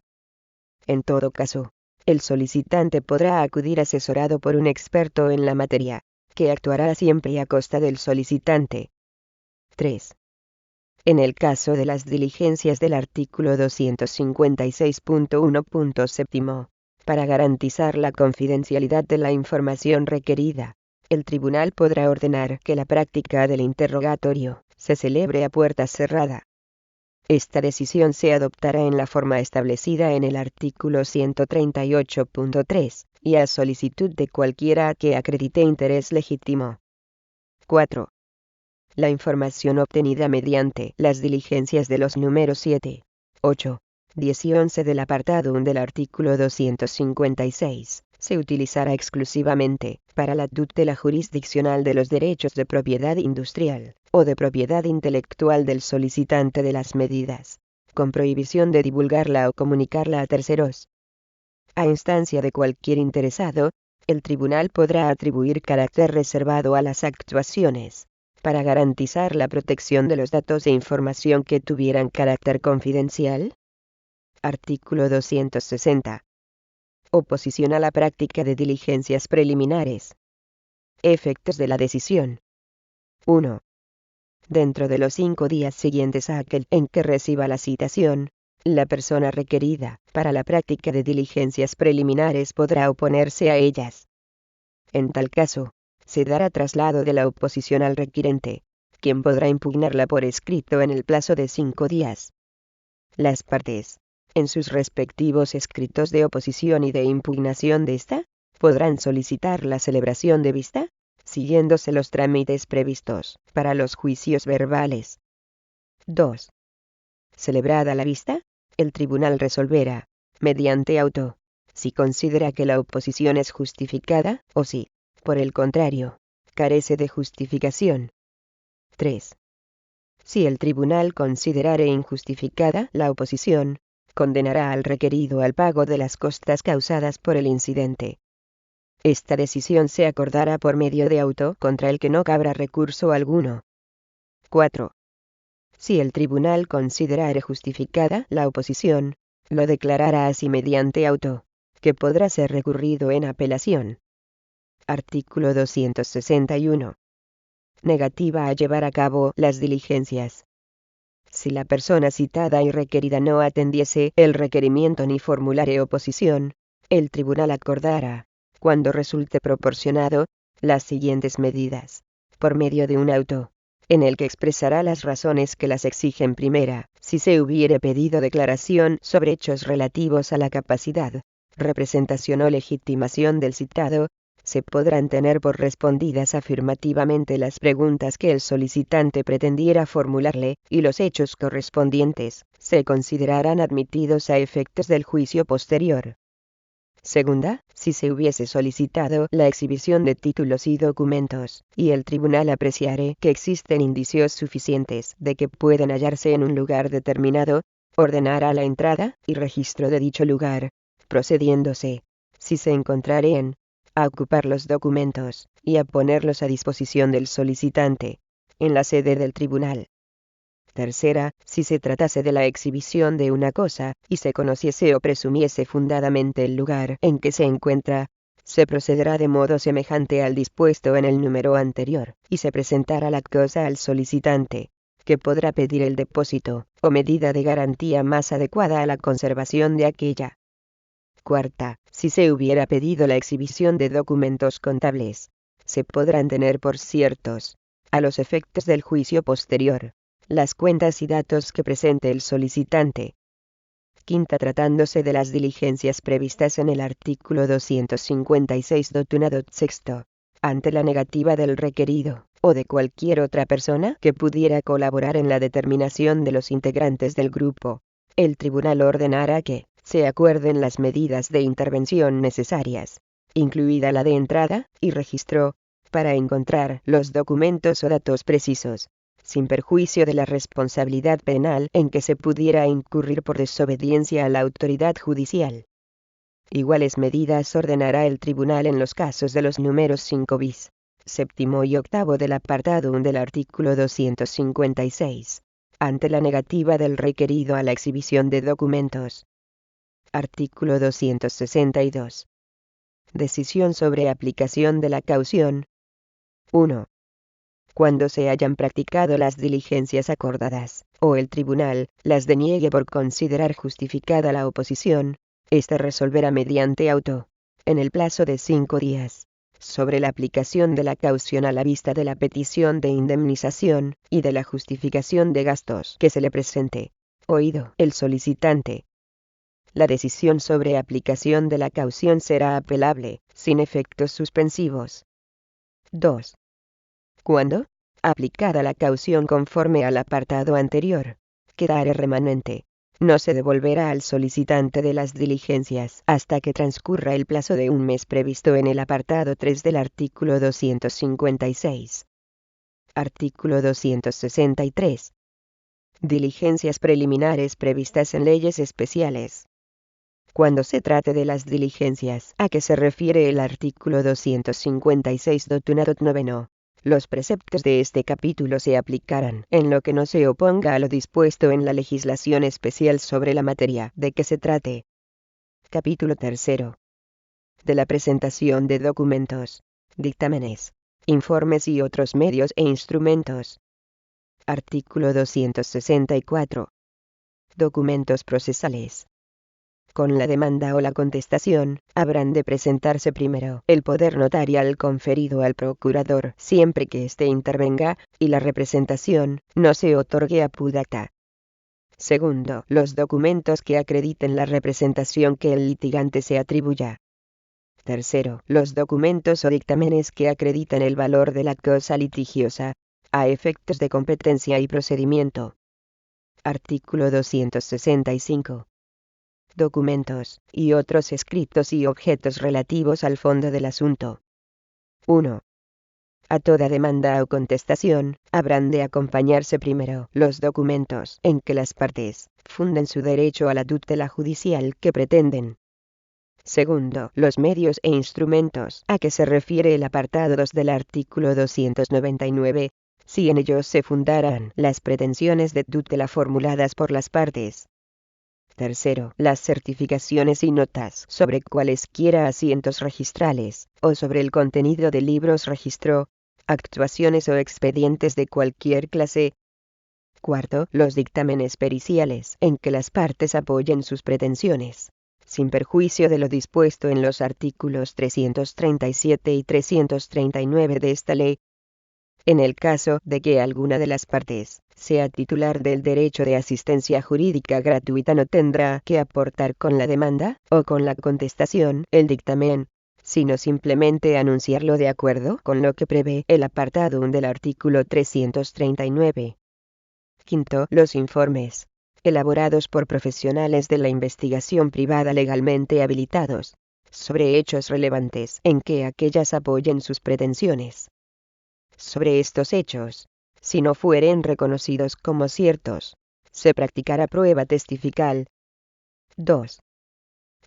En todo caso, el solicitante podrá acudir asesorado por un experto en la materia, que actuará siempre a costa del solicitante. 3. En el caso de las diligencias del artículo 256.1.7, para garantizar la confidencialidad de la información requerida, el tribunal podrá ordenar que la práctica del interrogatorio se celebre a puerta cerrada. Esta decisión se adoptará en la forma establecida en el artículo 138.3, y a solicitud de cualquiera que acredite interés legítimo. 4. La información obtenida mediante las diligencias de los números 7, 8, 10 y 11 del apartado 1 del artículo 256, se utilizará exclusivamente para la tutela jurisdiccional de los derechos de propiedad industrial o de propiedad intelectual del solicitante de las medidas, con prohibición de divulgarla o comunicarla a terceros. A instancia de cualquier interesado, el tribunal podrá atribuir carácter reservado a las actuaciones, para garantizar la protección de los datos e información que tuvieran carácter confidencial. Artículo 260. Oposición a la práctica de diligencias preliminares. Efectos de la decisión. 1. Dentro de los 5 días siguientes a aquel en que reciba la citación, la persona requerida para la práctica de diligencias preliminares podrá oponerse a ellas. En tal caso, se dará traslado de la oposición al requirente, quien podrá impugnarla por escrito en el plazo de 5 días. Las partes, en sus respectivos escritos de oposición y de impugnación de esta, podrán solicitar la celebración de vista, siguiéndose los trámites previstos para los juicios verbales. 2. Celebrada la vista, el tribunal resolverá, mediante auto, si considera que la oposición es justificada, o si, por el contrario, carece de justificación. 3. Si el tribunal considerare injustificada la oposición, condenará al requerido al pago de las costas causadas por el incidente. Esta decisión se acordará por medio de auto contra el que no cabrá recurso alguno. 4. Si el tribunal considerare justificada la oposición, lo declarará así mediante auto, que podrá ser recurrido en apelación. Artículo 261. Negativa a llevar a cabo las diligencias. Si la persona citada y requerida no atendiese el requerimiento ni formulare oposición, el tribunal acordará, cuando resulte proporcionado, las siguientes medidas, por medio de un auto, en el que expresará las razones que las exigen. Primera, si se hubiere pedido declaración sobre hechos relativos a la capacidad, representación o legitimación del citado, se podrán tener por respondidas afirmativamente las preguntas que el solicitante pretendiera formularle, y los hechos correspondientes se considerarán admitidos a efectos del juicio posterior. Segunda, si se hubiese solicitado la exhibición de títulos y documentos, y el tribunal apreciare que existen indicios suficientes de que pueden hallarse en un lugar determinado, ordenará la entrada y registro de dicho lugar, procediéndose, si se encontraren, a ocupar los documentos, y a ponerlos a disposición del solicitante, en la sede del tribunal. Tercera, si se tratase de la exhibición de una cosa, y se conociese o presumiese fundadamente el lugar en que se encuentra, se procederá de modo semejante al dispuesto en el número anterior, y se presentará la cosa al solicitante, que podrá pedir el depósito, o medida de garantía más adecuada a la conservación de aquella. Cuarta, si se hubiera pedido la exhibición de documentos contables, se podrán tener por ciertos, a los efectos del juicio posterior, las cuentas y datos que presente el solicitante. Quinta, tratándose de las diligencias previstas en el artículo 256 sexto, ante la negativa del requerido, o de cualquier otra persona que pudiera colaborar en la determinación de los integrantes del grupo, el tribunal ordenará que se acuerden las medidas de intervención necesarias, incluida la de entrada y registro, para encontrar los documentos o datos precisos, sin perjuicio de la responsabilidad penal en que se pudiera incurrir por desobediencia a la autoridad judicial. Iguales medidas ordenará el tribunal en los casos de los números 5 bis, séptimo y octavo del apartado 1 del artículo 256, ante la negativa del requerido a la exhibición de documentos. Artículo 262. Decisión sobre aplicación de la caución. 1. Cuando se hayan practicado las diligencias acordadas, o el tribunal las deniegue por considerar justificada la oposición, éste resolverá mediante auto, en el plazo de 5 días, sobre la aplicación de la caución a la vista de la petición de indemnización y de la justificación de gastos que se le presente, oído el solicitante. La decisión sobre aplicación de la caución será apelable, sin efectos suspensivos. 2. Cuando, aplicada la caución conforme al apartado anterior, quedare remanente, no se devolverá al solicitante de las diligencias hasta que transcurra el plazo de un mes previsto en el apartado 3 del artículo 256. Artículo 263. Diligencias preliminares previstas en leyes especiales. Cuando se trate de las diligencias a que se refiere el artículo 256 noveno, los preceptos de este capítulo se aplicarán en lo que no se oponga a lo dispuesto en la legislación especial sobre la materia de que se trate. Capítulo 3. De la presentación de documentos, dictámenes, informes y otros medios e instrumentos. Artículo 264. Documentos procesales. Con la demanda o la contestación, habrán de presentarse primero el poder notarial conferido al procurador siempre que éste intervenga, y la representación no se otorgue a pudacta. Segundo, los documentos que acrediten la representación que el litigante se atribuya. Tercero, los documentos o dictámenes que acreditan el valor de la cosa litigiosa, a efectos de competencia y procedimiento. Artículo 265. Documentos, y otros escritos y objetos relativos al fondo del asunto. 1. A toda demanda o contestación, habrán de acompañarse primero los documentos en que las partes funden su derecho a la tutela judicial que pretenden. Segundo, los medios e instrumentos a que se refiere el apartado 2 del artículo 299, si en ellos se fundaran las pretensiones de tutela formuladas por las partes. Tercero, las certificaciones y notas sobre cualesquiera asientos registrales, o sobre el contenido de libros registro, actuaciones o expedientes de cualquier clase. Cuarto, los dictámenes periciales en que las partes apoyen sus pretensiones, sin perjuicio de lo dispuesto en los artículos 337 y 339 de esta ley. En el caso de que alguna de las partes sea titular del derecho de asistencia jurídica gratuita, no tendrá que aportar con la demanda o con la contestación el dictamen, sino simplemente anunciarlo de acuerdo con lo que prevé el apartado 1 del artículo 339. Quinto, los informes, elaborados por profesionales de la investigación privada legalmente habilitados, sobre hechos relevantes en que aquellas apoyen sus pretensiones. Sobre estos hechos, si no fueren reconocidos como ciertos, se practicará prueba testifical. 2.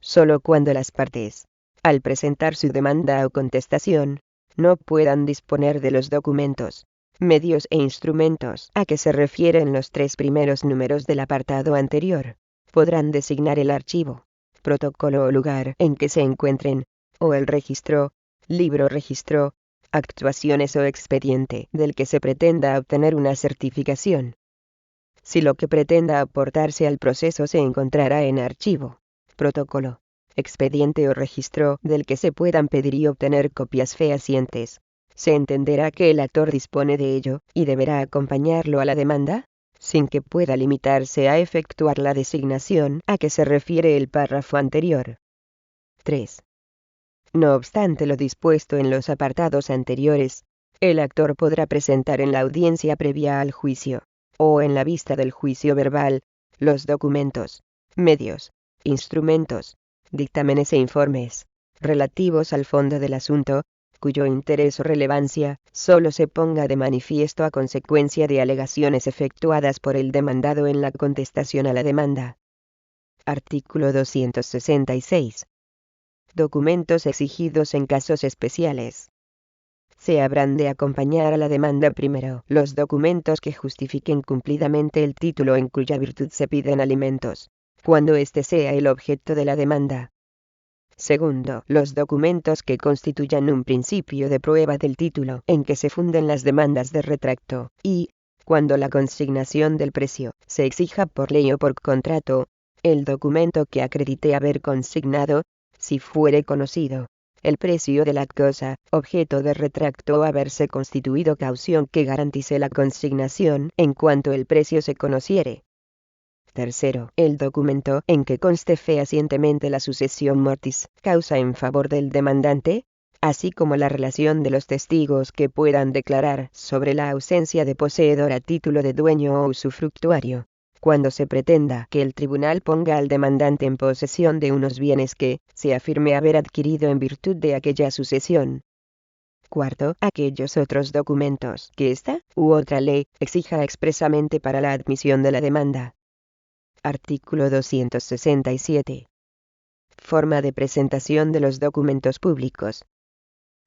Solo cuando las partes, al presentar su demanda o contestación, no puedan disponer de los documentos, medios e instrumentos a que se refieren los 3 primeros números del apartado anterior, podrán designar el archivo, protocolo o lugar en que se encuentren, o el registro, libro registro, actuaciones o expediente del que se pretenda obtener una certificación. Si lo que pretenda aportarse al proceso se encontrará en archivo, protocolo, expediente o registro del que se puedan pedir y obtener copias fehacientes, se entenderá que el actor dispone de ello y deberá acompañarlo a la demanda, sin que pueda limitarse a efectuar la designación a que se refiere el párrafo anterior. 3. No obstante lo dispuesto en los apartados anteriores, el actor podrá presentar en la audiencia previa al juicio, o en la vista del juicio verbal, los documentos, medios, instrumentos, dictámenes e informes, relativos al fondo del asunto, cuyo interés o relevancia solo se ponga de manifiesto a consecuencia de alegaciones efectuadas por el demandado en la contestación a la demanda. Artículo 266. Documentos exigidos en casos especiales. Se habrán de acompañar a la demanda primero los documentos que justifiquen cumplidamente el título en cuya virtud se piden alimentos, cuando éste sea el objeto de la demanda. Segundo, los documentos que constituyan un principio de prueba del título en que se funden las demandas de retracto, y, cuando la consignación del precio se exija por ley o por contrato, el documento que acredite haber consignado, si fuere conocido, el precio de la cosa, objeto de retracto o haberse constituido caución que garantice la consignación en cuanto el precio se conociere. Tercero, el documento en que conste fehacientemente la sucesión mortis causa en favor del demandante, así como la relación de los testigos que puedan declarar sobre la ausencia de poseedor a título de dueño o usufructuario, cuando se pretenda que el tribunal ponga al demandante en posesión de unos bienes que se afirme haber adquirido en virtud de aquella sucesión. Cuarto, aquellos otros documentos que esta u otra ley exija expresamente para la admisión de la demanda. Artículo 267. Forma de presentación de los documentos públicos.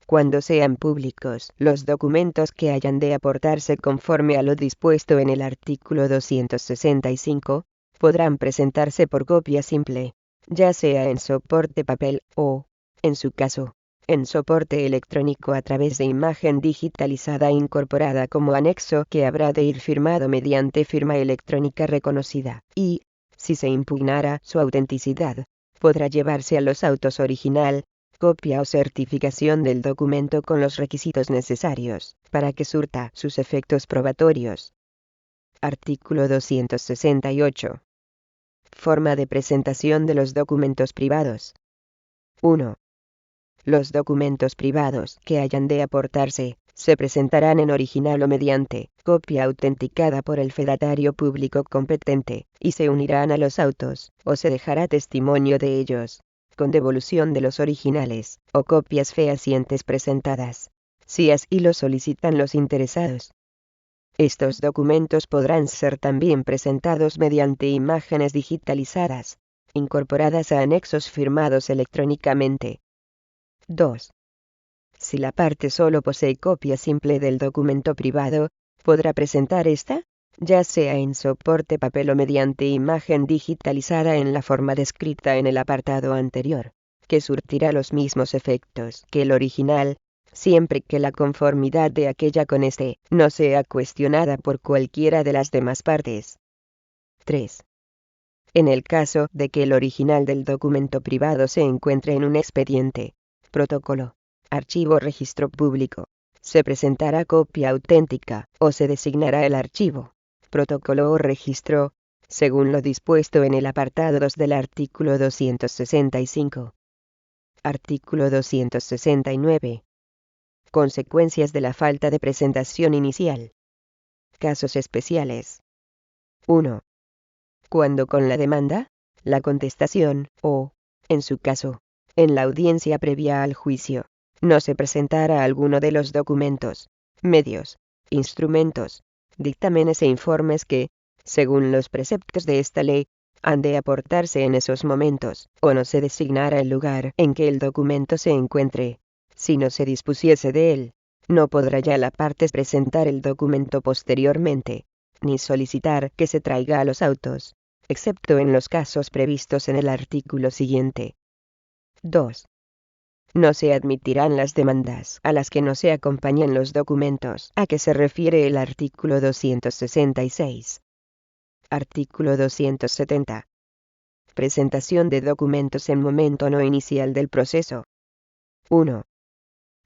Cuando sean públicos, los documentos que hayan de aportarse conforme a lo dispuesto en el artículo 265, podrán presentarse por copia simple, ya sea en soporte papel o, en su caso, en soporte electrónico a través de imagen digitalizada incorporada como anexo que habrá de ir firmado mediante firma electrónica reconocida, y, si se impugnara su autenticidad, podrá llevarse a los autos original, copia o certificación del documento con los requisitos necesarios para que surta sus efectos probatorios. Artículo 268. Forma de presentación de los documentos privados. 1. Los documentos privados que hayan de aportarse se presentarán en original o mediante copia autenticada por el fedatario público competente, y se unirán a los autos, o se dejará testimonio de ellos, con devolución de los originales, o copias fehacientes presentadas, si así lo solicitan los interesados. Estos documentos podrán ser también presentados mediante imágenes digitalizadas, incorporadas a anexos firmados electrónicamente. 2. Si la parte solo posee copia simple del documento privado, podrá presentar esta, ya sea en soporte papel o mediante imagen digitalizada en la forma descrita en el apartado anterior, que surtirá los mismos efectos que el original, siempre que la conformidad de aquella con este no sea cuestionada por cualquiera de las demás partes. 3. En el caso de que el original del documento privado se encuentre en un expediente, protocolo, archivo o registro público, se presentará copia auténtica, o se designará el archivo, protocolo o registro, según lo dispuesto en el apartado 2 del artículo 265. Artículo 269. Consecuencias de la falta de presentación inicial. Casos especiales. 1. Cuando con la demanda, la contestación, o, en su caso, en la audiencia previa al juicio, no se presentara alguno de los documentos, medios, instrumentos, dictámenes e informes que, según los preceptos de esta ley, han de aportarse en esos momentos, o no se designara el lugar en que el documento se encuentre, si no se dispusiese de él, no podrá ya la parte presentar el documento posteriormente, ni solicitar que se traiga a los autos, excepto en los casos previstos en el artículo siguiente. 2. No se admitirán las demandas a las que no se acompañen los documentos a que se refiere el artículo 266. Artículo 270. Presentación de documentos en momento no inicial del proceso. 1.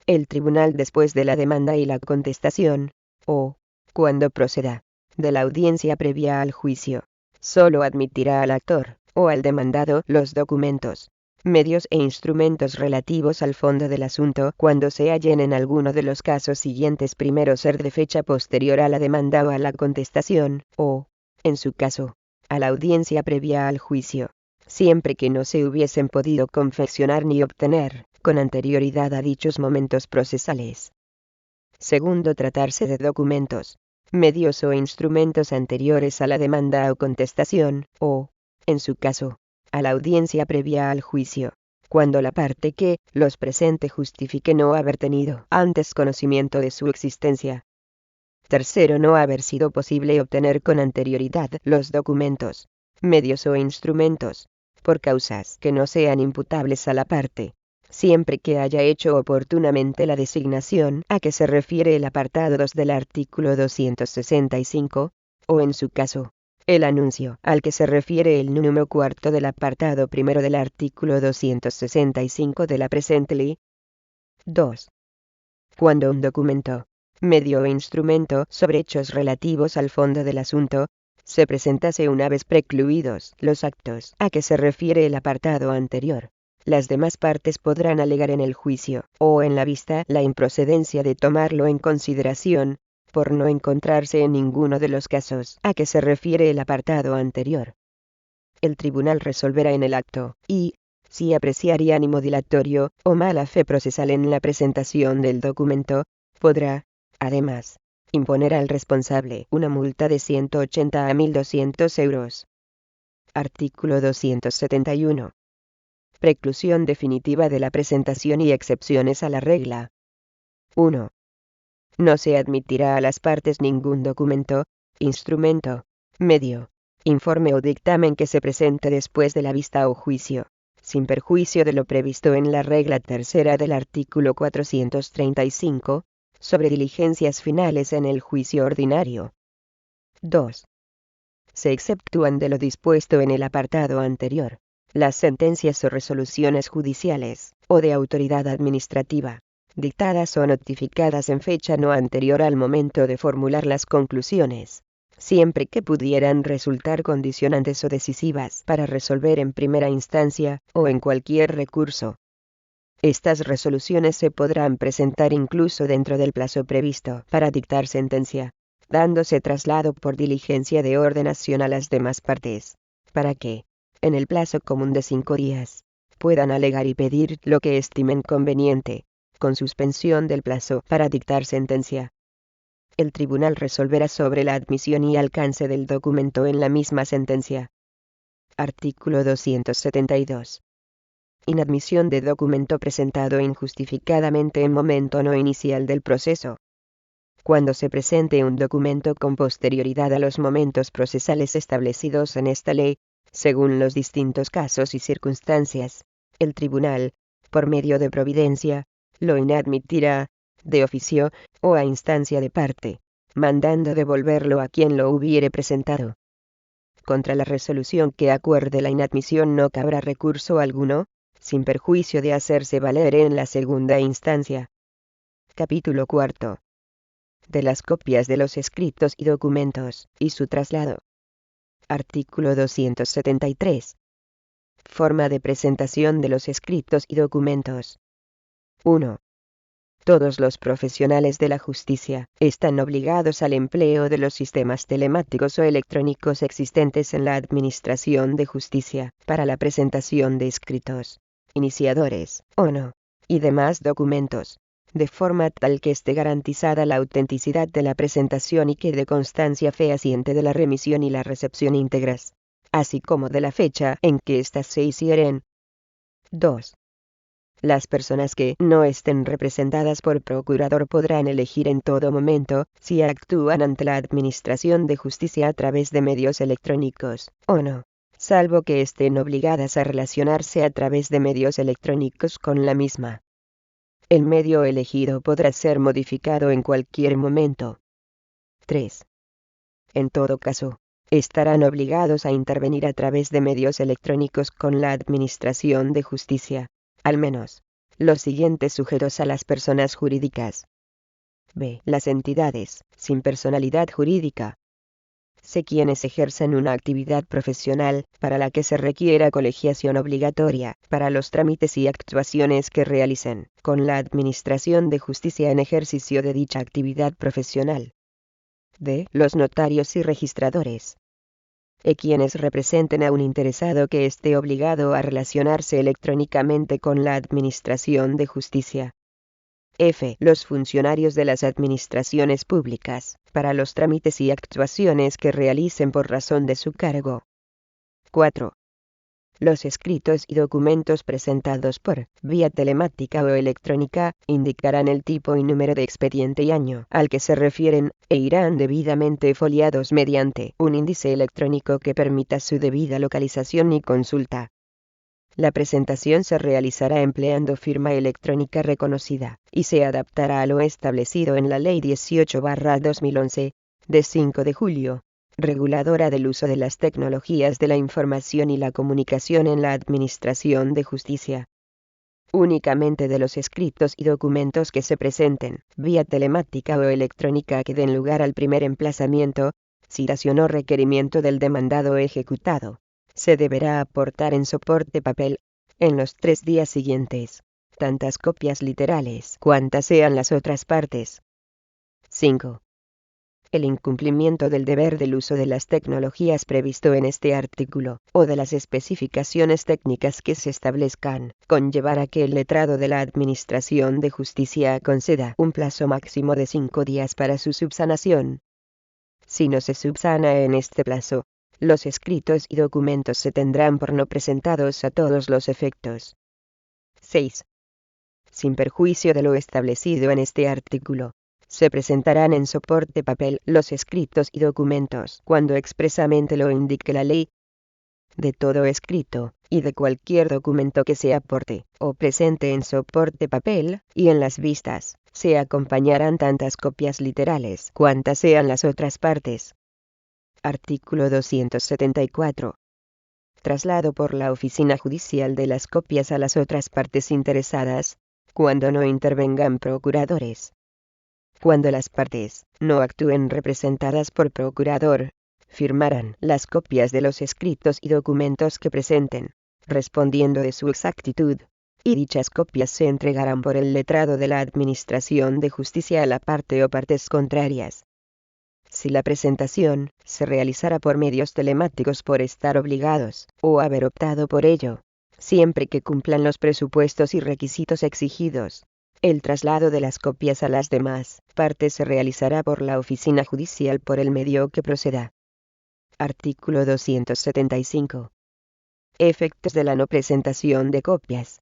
El tribunal después de la demanda y la contestación, o, cuando proceda, de la audiencia previa al juicio, solo admitirá al actor, o al demandado, los documentos, medios e instrumentos relativos al fondo del asunto cuando se hallen en alguno de los casos siguientes: primero, ser de fecha posterior a la demanda o a la contestación, o, en su caso, a la audiencia previa al juicio, siempre que no se hubiesen podido confeccionar ni obtener, con anterioridad a dichos momentos procesales. Segundo, tratarse de documentos, medios o instrumentos anteriores a la demanda o contestación, o, en su caso, a la audiencia previa al juicio, cuando la parte que los presente justifique no haber tenido antes conocimiento de su existencia. Tercero, no haber sido posible obtener con anterioridad los documentos, medios o instrumentos, por causas que no sean imputables a la parte, siempre que haya hecho oportunamente la designación a que se refiere el apartado 2 del artículo 265, o en su caso, el anuncio al que se refiere el número cuarto del apartado primero del artículo 265 de la presente ley. 2. Cuando un documento, medio o instrumento sobre hechos relativos al fondo del asunto, se presentase una vez precluidos los actos a que se refiere el apartado anterior, las demás partes podrán alegar en el juicio o en la vista la improcedencia de tomarlo en consideración, por no encontrarse en ninguno de los casos a que se refiere el apartado anterior. El tribunal resolverá en el acto, y, si apreciare ánimo dilatorio o mala fe procesal en la presentación del documento, podrá, además, imponer al responsable una multa de 180 a 1.200 euros. Artículo 271. Preclusión definitiva de la presentación y excepciones a la regla. 1. No se admitirá a las partes ningún documento, instrumento, medio, informe o dictamen que se presente después de la vista o juicio, sin perjuicio de lo previsto en la regla tercera del artículo 435, sobre diligencias finales en el juicio ordinario. 2. Se exceptúan de lo dispuesto en el apartado anterior las sentencias o resoluciones judiciales, o de autoridad administrativa, dictadas o notificadas en fecha no anterior al momento de formular las conclusiones, siempre que pudieran resultar condicionantes o decisivas para resolver en primera instancia, o en cualquier recurso. Estas resoluciones se podrán presentar incluso dentro del plazo previsto para dictar sentencia, dándose traslado por diligencia de ordenación a las demás partes, para que, en el plazo común de 5 días, puedan alegar y pedir lo que estimen conveniente, con suspensión del plazo para dictar sentencia. El tribunal resolverá sobre la admisión y alcance del documento en la misma sentencia. Artículo 272. Inadmisión de documento presentado injustificadamente en momento no inicial del proceso. Cuando se presente un documento con posterioridad a los momentos procesales establecidos en esta ley, según los distintos casos y circunstancias, el tribunal, por medio de providencia, lo inadmitirá, de oficio, o a instancia de parte, mandando devolverlo a quien lo hubiere presentado. Contra la resolución que acuerde la inadmisión no cabrá recurso alguno, sin perjuicio de hacerse valer en la segunda instancia. Capítulo cuarto. De las copias de los escritos y documentos, y su traslado. Artículo 273. Forma de presentación de los escritos y documentos. 1. Todos los profesionales de la justicia están obligados al empleo de los sistemas telemáticos o electrónicos existentes en la Administración de Justicia para la presentación de escritos, iniciadores, o no, y demás documentos, de forma tal que esté garantizada la autenticidad de la presentación y quede constancia fehaciente de la remisión y la recepción íntegras, así como de la fecha en que éstas se hicieren. 2. Las personas que no estén representadas por procurador podrán elegir en todo momento si actúan ante la Administración de Justicia a través de medios electrónicos, o no, salvo que estén obligadas a relacionarse a través de medios electrónicos con la misma. El medio elegido podrá ser modificado en cualquier momento. 3. En todo caso, estarán obligados a intervenir a través de medios electrónicos con la Administración de Justicia, al menos los siguientes sujetos a las personas jurídicas. B. Las entidades sin personalidad jurídica. C. Quienes ejercen una actividad profesional para la que se requiera colegiación obligatoria para los trámites y actuaciones que realicen con la Administración de Justicia en ejercicio de dicha actividad profesional. D. Los notarios y registradores. E. Quienes representen a un interesado que esté obligado a relacionarse electrónicamente con la Administración de Justicia. F. Los funcionarios de las administraciones públicas, para los trámites y actuaciones que realicen por razón de su cargo. 4. Los escritos y documentos presentados por vía telemática o electrónica indicarán el tipo y número de expediente y año al que se refieren, e irán debidamente foliados mediante un índice electrónico que permita su debida localización y consulta. La presentación se realizará empleando firma electrónica reconocida, y se adaptará a lo establecido en la Ley 18/2011, de 5 de julio, reguladora del uso de las tecnologías de la información y la comunicación en la Administración de Justicia. Únicamente de los escritos y documentos que se presenten, vía telemática o electrónica que den lugar al primer emplazamiento, citación o requerimiento del demandado ejecutado, se deberá aportar en soporte papel, en los 3 días siguientes, tantas copias literales cuantas sean las otras partes. 5. El incumplimiento del deber del uso de las tecnologías previsto en este artículo, o de las especificaciones técnicas que se establezcan, conllevará que el letrado de la Administración de Justicia conceda un plazo máximo de 5 días para su subsanación. Si no se subsana en este plazo, los escritos y documentos se tendrán por no presentados a todos los efectos. 6. Sin perjuicio de lo establecido en este artículo, se presentarán en soporte papel los escritos y documentos cuando expresamente lo indique la ley. De todo escrito, y de cualquier documento que se aporte o presente en soporte papel, y en las vistas, se acompañarán tantas copias literales cuantas sean las otras partes. Artículo 274. Traslado por la oficina judicial de las copias a las otras partes interesadas, cuando no intervengan procuradores. Cuando las partes no actúen representadas por procurador, firmarán las copias de los escritos y documentos que presenten, respondiendo de su exactitud, y dichas copias se entregarán por el letrado de la Administración de Justicia a la parte o partes contrarias. Si la presentación se realizara por medios telemáticos por estar obligados, o haber optado por ello, siempre que cumplan los presupuestos y requisitos exigidos, el traslado de las copias a las demás partes se realizará por la oficina judicial por el medio que proceda. Artículo 275. Efectos de la no presentación de copias.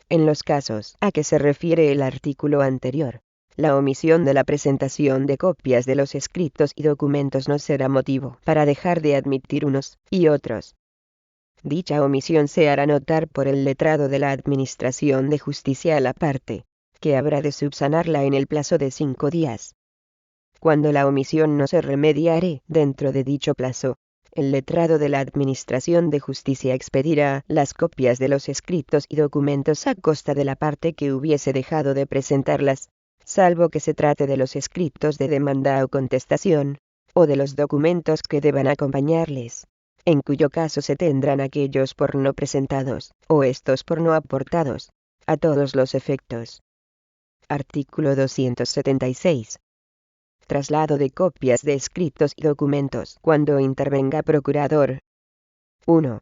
En los casos a que se refiere el artículo anterior, la omisión de la presentación de copias de los escritos y documentos no será motivo para dejar de admitir unos y otros. Dicha omisión se hará notar por el letrado de la Administración de Justicia a la parte, que habrá de subsanarla en el plazo de 5 días. Cuando la omisión no se remediare dentro de dicho plazo, el letrado de la Administración de Justicia expedirá las copias de los escritos y documentos a costa de la parte que hubiese dejado de presentarlas, salvo que se trate de los escritos de demanda o contestación, o de los documentos que deban acompañarles, en cuyo caso se tendrán aquellos por no presentados, o estos por no aportados, a todos los efectos. Artículo 276. Traslado de copias de escritos y documentos cuando intervenga procurador. 1.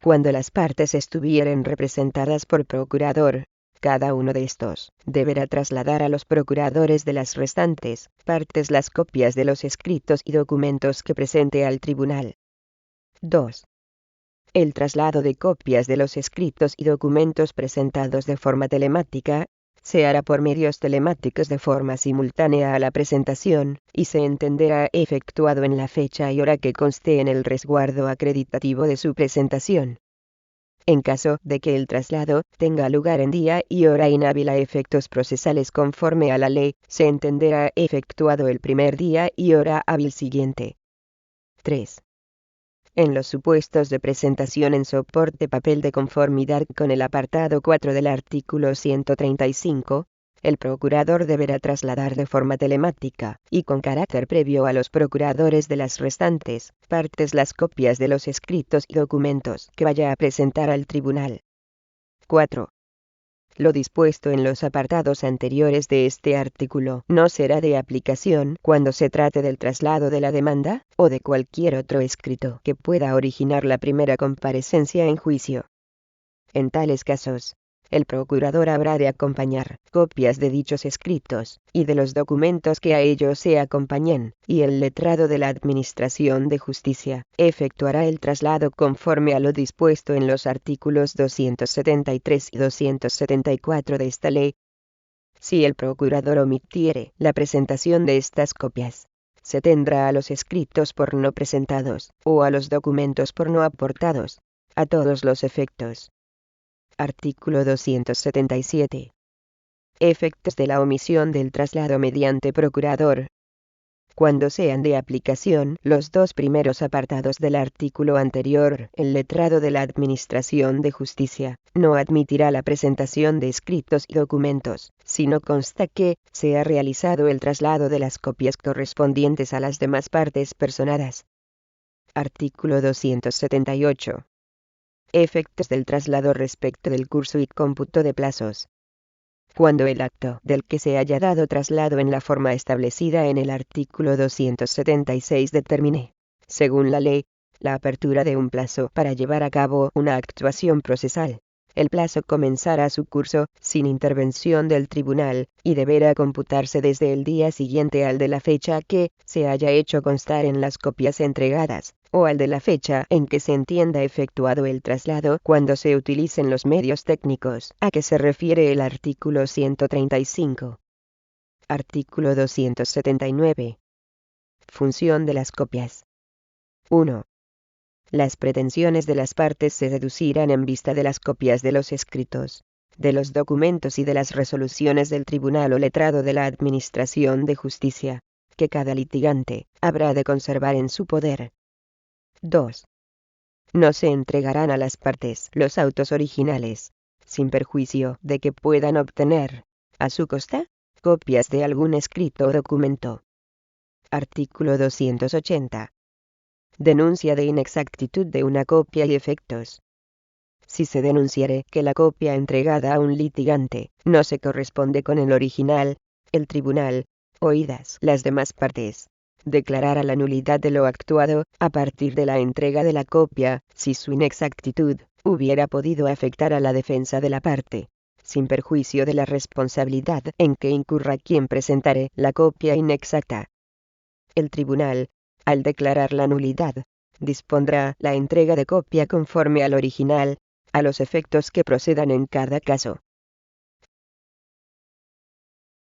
Cuando las partes estuvieren representadas por procurador, cada uno de estos deberá trasladar a los procuradores de las restantes partes las copias de los escritos y documentos que presente al tribunal. 2. El traslado de copias de los escritos y documentos presentados de forma telemática se hará por medios telemáticos de forma simultánea a la presentación, y se entenderá efectuado en la fecha y hora que conste en el resguardo acreditativo de su presentación. En caso de que el traslado tenga lugar en día y hora inhábil a efectos procesales conforme a la ley, se entenderá efectuado el primer día y hora hábil siguiente. 3. En los supuestos de presentación en soporte papel de conformidad con el apartado 4 del artículo 135, el procurador deberá trasladar de forma telemática, y con carácter previo a los procuradores de las restantes partes las copias de los escritos y documentos que vaya a presentar al tribunal. 4. Lo dispuesto en los apartados anteriores de este artículo no será de aplicación cuando se trate del traslado de la demanda, o de cualquier otro escrito que pueda originar la primera comparecencia en juicio. En tales casos, el procurador habrá de acompañar copias de dichos escritos y de los documentos que a ellos se acompañen, y el letrado de la Administración de Justicia efectuará el traslado conforme a lo dispuesto en los artículos 273 y 274 de esta ley. Si el procurador omitiere la presentación de estas copias, se tendrá a los escritos por no presentados, o a los documentos por no aportados, a todos los efectos. Artículo 277. Efectos de la omisión del traslado mediante procurador. Cuando sean de aplicación los dos primeros apartados del artículo anterior, el letrado de la Administración de Justicia no admitirá la presentación de escritos y documentos, si no consta que se ha realizado el traslado de las copias correspondientes a las demás partes personadas. Artículo 278. Efectos del traslado respecto del curso y cómputo de plazos. Cuando el acto del que se haya dado traslado en la forma establecida en el artículo 276 determine, según la ley, la apertura de un plazo para llevar a cabo una actuación procesal, el plazo comenzará su curso sin intervención del tribunal, y deberá computarse desde el día siguiente al de la fecha que se haya hecho constar en las copias entregadas, o al de la fecha en que se entienda efectuado el traslado cuando se utilicen los medios técnicos a que se refiere el artículo 135. Artículo 279. Función de las copias. 1. Las pretensiones de las partes se deducirán en vista de las copias de los escritos, de los documentos y de las resoluciones del tribunal o letrado de la Administración de Justicia, que cada litigante habrá de conservar en su poder. 2. No se entregarán a las partes los autos originales, sin perjuicio de que puedan obtener, a su costa, copias de algún escrito o documento. Artículo 280. Denuncia de inexactitud de una copia y efectos. Si se denunciare que la copia entregada a un litigante no se corresponde con el original, el tribunal, oídas las demás partes, declarará la nulidad de lo actuado a partir de la entrega de la copia, si su inexactitud hubiera podido afectar a la defensa de la parte, sin perjuicio de la responsabilidad en que incurra quien presentare la copia inexacta. El tribunal, al declarar la nulidad, dispondrá la entrega de copia conforme al original, a los efectos que procedan en cada caso.